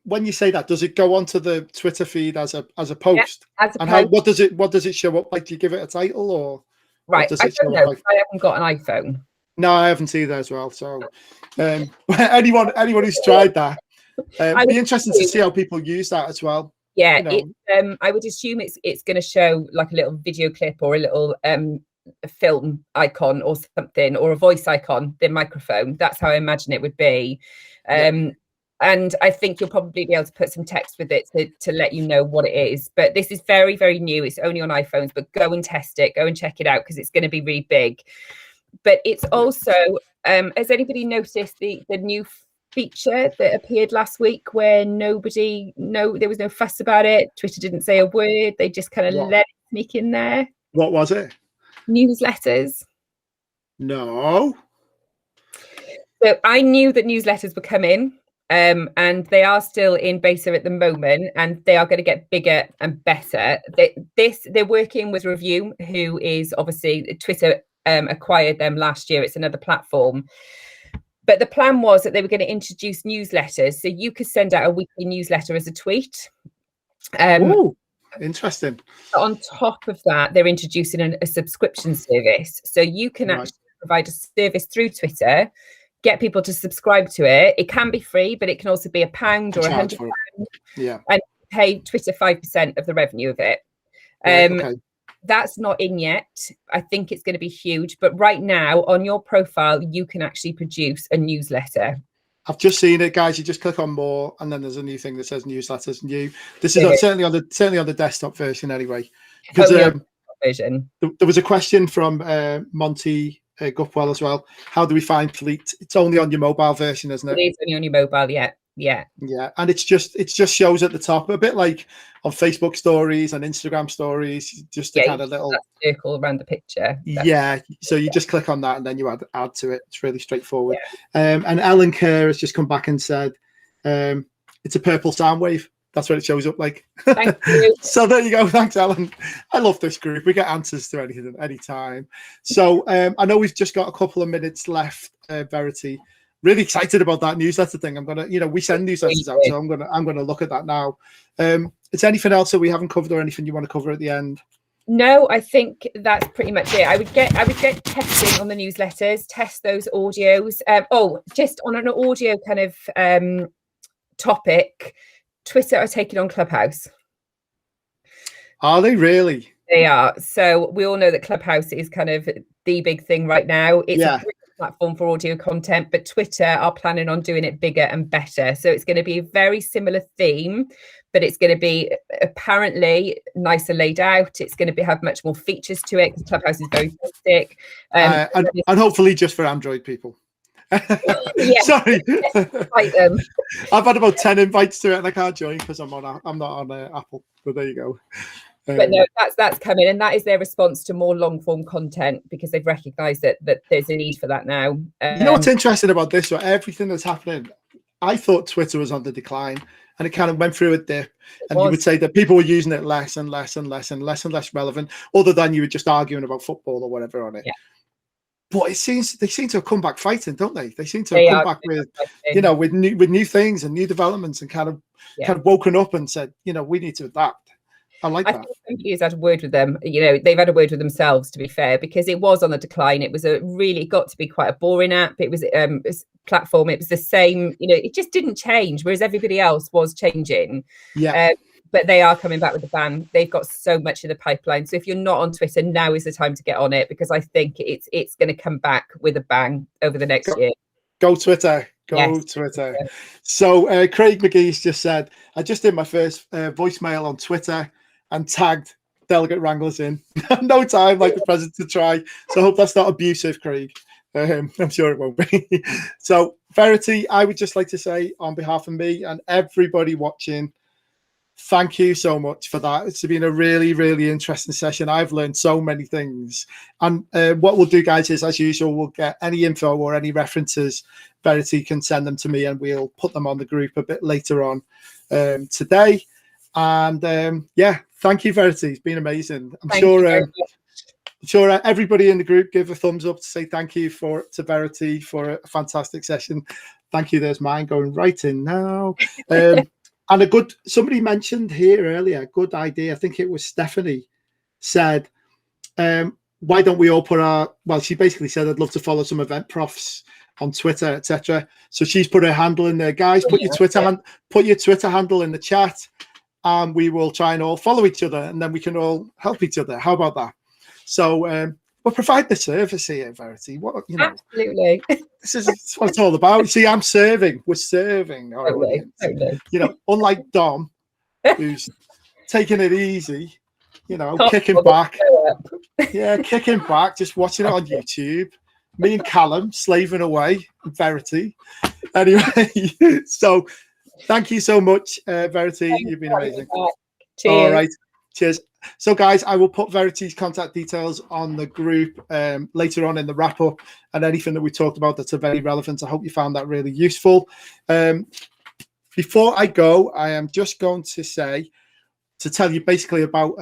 Speaker 1: when you say that, does it go onto the Twitter feed as a post?
Speaker 3: Yeah, as a
Speaker 1: and
Speaker 3: post.
Speaker 1: what does it show up like? Do you give it a title or?
Speaker 3: Right, I don't know. Like? I haven't got an iPhone.
Speaker 1: No, I haven't either as well. So anyone who's tried that, it'd be interesting to see how people use that as well.
Speaker 3: Yeah,
Speaker 1: you know.
Speaker 3: I would assume it's going to show like a little video clip or a little a film icon or something, or a voice icon, the microphone. That's how I imagine it would be. And I think you'll probably be able to put some text with it to let you know what it is. But this is very, very new. It's only on iPhones, but go and test it. Go and check it out, because it's going to be really big. But it's also, has anybody noticed the new feature that appeared last week where there was no fuss about it? Twitter didn't say a word. They just kind of let it sneak in there.
Speaker 1: What was it?
Speaker 3: Newsletters.
Speaker 1: No.
Speaker 3: So I knew that newsletters were coming, and they are still in beta at the moment, and they are going to get bigger and better. They're working with Review, who is obviously Twitter acquired them last year. It's another platform. But the plan was that they were going to introduce newsletters. So you could send out a weekly newsletter as a tweet.
Speaker 1: Ooh, interesting.
Speaker 3: On top of that, they're introducing a subscription service. So you can actually provide a service through Twitter, get people to subscribe to it. It can be free, but it can also be £1 or £100.
Speaker 1: Yeah.
Speaker 3: And pay Twitter 5% of the revenue of it.
Speaker 1: Okay.
Speaker 3: That's not in yet. I think it's going to be huge. But right now, on your profile, you can actually produce a newsletter.
Speaker 1: I've just seen it, guys. You just click on more, and then there's a new thing that says newsletters new. This is certainly on the desktop version anyway. Because
Speaker 3: version.
Speaker 1: There was a question from Monty Gupwell as well. How do we find Fleet? It's only on your mobile version, isn't it?
Speaker 3: It is only on your mobile, yeah. Yeah,
Speaker 1: and it just shows at the top, a bit like on Facebook stories and Instagram stories, just a kind of little
Speaker 3: circle around the picture.
Speaker 1: So you just click on that and then you add to it. It's really straightforward. And Ellen Kerr has just come back and said it's a purple sound wave. That's what it shows up like.
Speaker 3: Thank you.
Speaker 1: So there you go. Thanks, Ellen. I love this group. We get answers to anything at any time. So I know we've just got a couple of minutes left, Verity. really excited about that newsletter thing. I'm gonna, we send newsletters out, so I'm gonna look at that now. Is there anything else that we haven't covered, or anything you want to cover at the end?
Speaker 3: No, I think that's pretty much it. I would get testing on the newsletters, test those audios. Just on an audio kind of topic, Twitter are taking on Clubhouse.
Speaker 1: Are they really?
Speaker 3: They are. So we all know that Clubhouse is kind of the big thing right now. It's a great platform for audio content, but Twitter are planning on doing it bigger and better. So it's going to be a very similar theme, but it's going to be apparently nicer laid out. It's going to have much more features to it because Clubhouse is very basic.
Speaker 1: And hopefully just for Android people. Sorry. I've had about 10 invites to it and I can't join because I'm not on Apple. But there you go.
Speaker 3: But no, that's coming, and that is their response to more long form content because they've recognised that there's a need for that now.
Speaker 1: You know what's interesting about this? Everything that's happening, I thought Twitter was on the decline, and it kind of went through a dip. And you would say that people were using it less and less and less and less and less relevant, other than you were just arguing about football or whatever on it. Yeah. But they seem to have come back fighting, don't they? They seem to have come back with, with new things and new developments, and kind of woken up and said, we need to adapt. I like that.
Speaker 3: Somebody's had a word with them. They've had a word with themselves, to be fair, because it was on the decline. It was got to be quite a boring app. It was platform. It was the same. It just didn't change, whereas everybody else was changing.
Speaker 1: Yeah.
Speaker 3: But they are coming back with a ban. They've got so much in the pipeline. So if you're not on Twitter, now is the time to get on it, because I think it's going to come back with a bang over the next year.
Speaker 1: Go Twitter. Twitter. Yeah. So Craig McGee's just said, I just did my first voicemail on Twitter and tagged Delegate Wranglers in. No time like the present to try. So I hope that's not abusive, Craig. I'm sure it won't be. So Verity, I would just like to say on behalf of me and everybody watching, thank you so much for that. It's been a really, really interesting session. I've learned so many things. And what we'll do, guys, is as usual, we'll get any info or any references. Verity can send them to me and we'll put them on the group a bit later on today. And thank you, Verity. It's been amazing. I'm sure everybody in the group give a thumbs up to say thank you to Verity for a fantastic session. Thank you. There's mine going right in now. And somebody mentioned here earlier, good idea. I think it was Stephanie said, why don't we all put she basically said, I'd love to follow some event profs on Twitter, etc. So she's put her handle in there. Guys, put your Twitter handle in the chat. And we will try and all follow each other, and then we can all help each other. How about that? So we'll provide the service here, Verity.
Speaker 3: Absolutely.
Speaker 1: This is what it's all about. See, I'm serving. We're serving our audience. Totally. Unlike Dom, who's taking it easy, kicking back. Kicking back, just watching it on YouTube. Me and Callum slaving away, Verity. Anyway, so thank you so much, Verity. You've been amazing.
Speaker 3: Cheers.
Speaker 1: All right. Cheers. So, guys, I will put Verity's contact details on the group later on in the wrap-up, and anything that we talked about that's very relevant. I hope you found that really useful. Before I go, I am just going to tell you basically about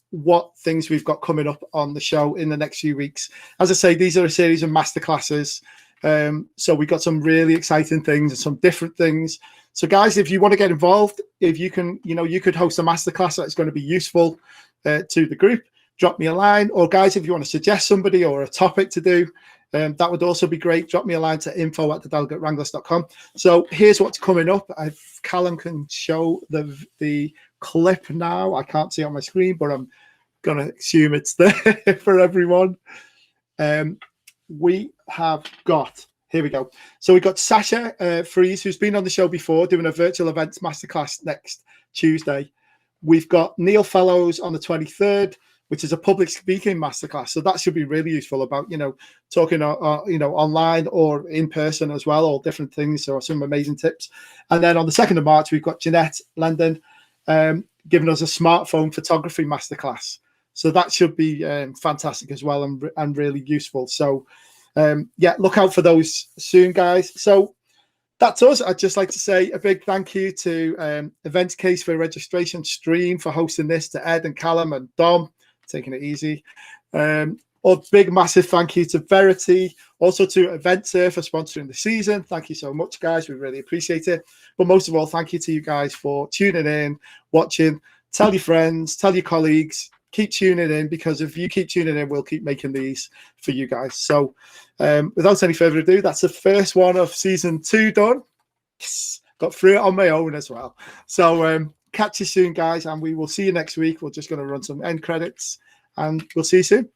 Speaker 1: what things we've got coming up on the show in the next few weeks. As I say, these are a series of masterclasses. So we've got some really exciting things and some different things. So guys, if you want to get involved, if you can, you could host a masterclass that's going to be useful to the group, drop me a line. Or guys, if you want to suggest somebody or a topic to do, that would also be great. Drop me a line to info@thedelegatewranglers.com. So here's what's coming up. Callum can show the clip now. I can't see it on my screen, but I'm going to assume it's there for everyone. We have got, here we go. So we've got Sasha Fries, who's been on the show before, doing a virtual events masterclass next Tuesday. We've got Neil Fellows on the 23rd, which is a public speaking masterclass. So that should be really useful about, talking, online or in person as well, all different things. So some amazing tips. And then on the 2nd of March, we've got Jeanette Lendon giving us a smartphone photography masterclass. So that should be fantastic as well and really useful. So, look out for those soon, guys. So that's us. I'd just like to say a big thank you to Events Case for Registration Stream for hosting this, to Ed and Callum and Dom, taking it easy. A big, massive thank you to Verity, also to EventsAIR for sponsoring the season. Thank you so much, guys. We really appreciate it. But most of all, thank you to you guys for tuning in, watching. Tell your friends, tell your colleagues, keep tuning in, because if you keep tuning in, we'll keep making these for you guys. So without any further ado, that's the first one of season 2 done. Yes, got through it on my own as well. So catch you soon, guys, and we will see you next week. We're just going to run some end credits, and we'll see you soon.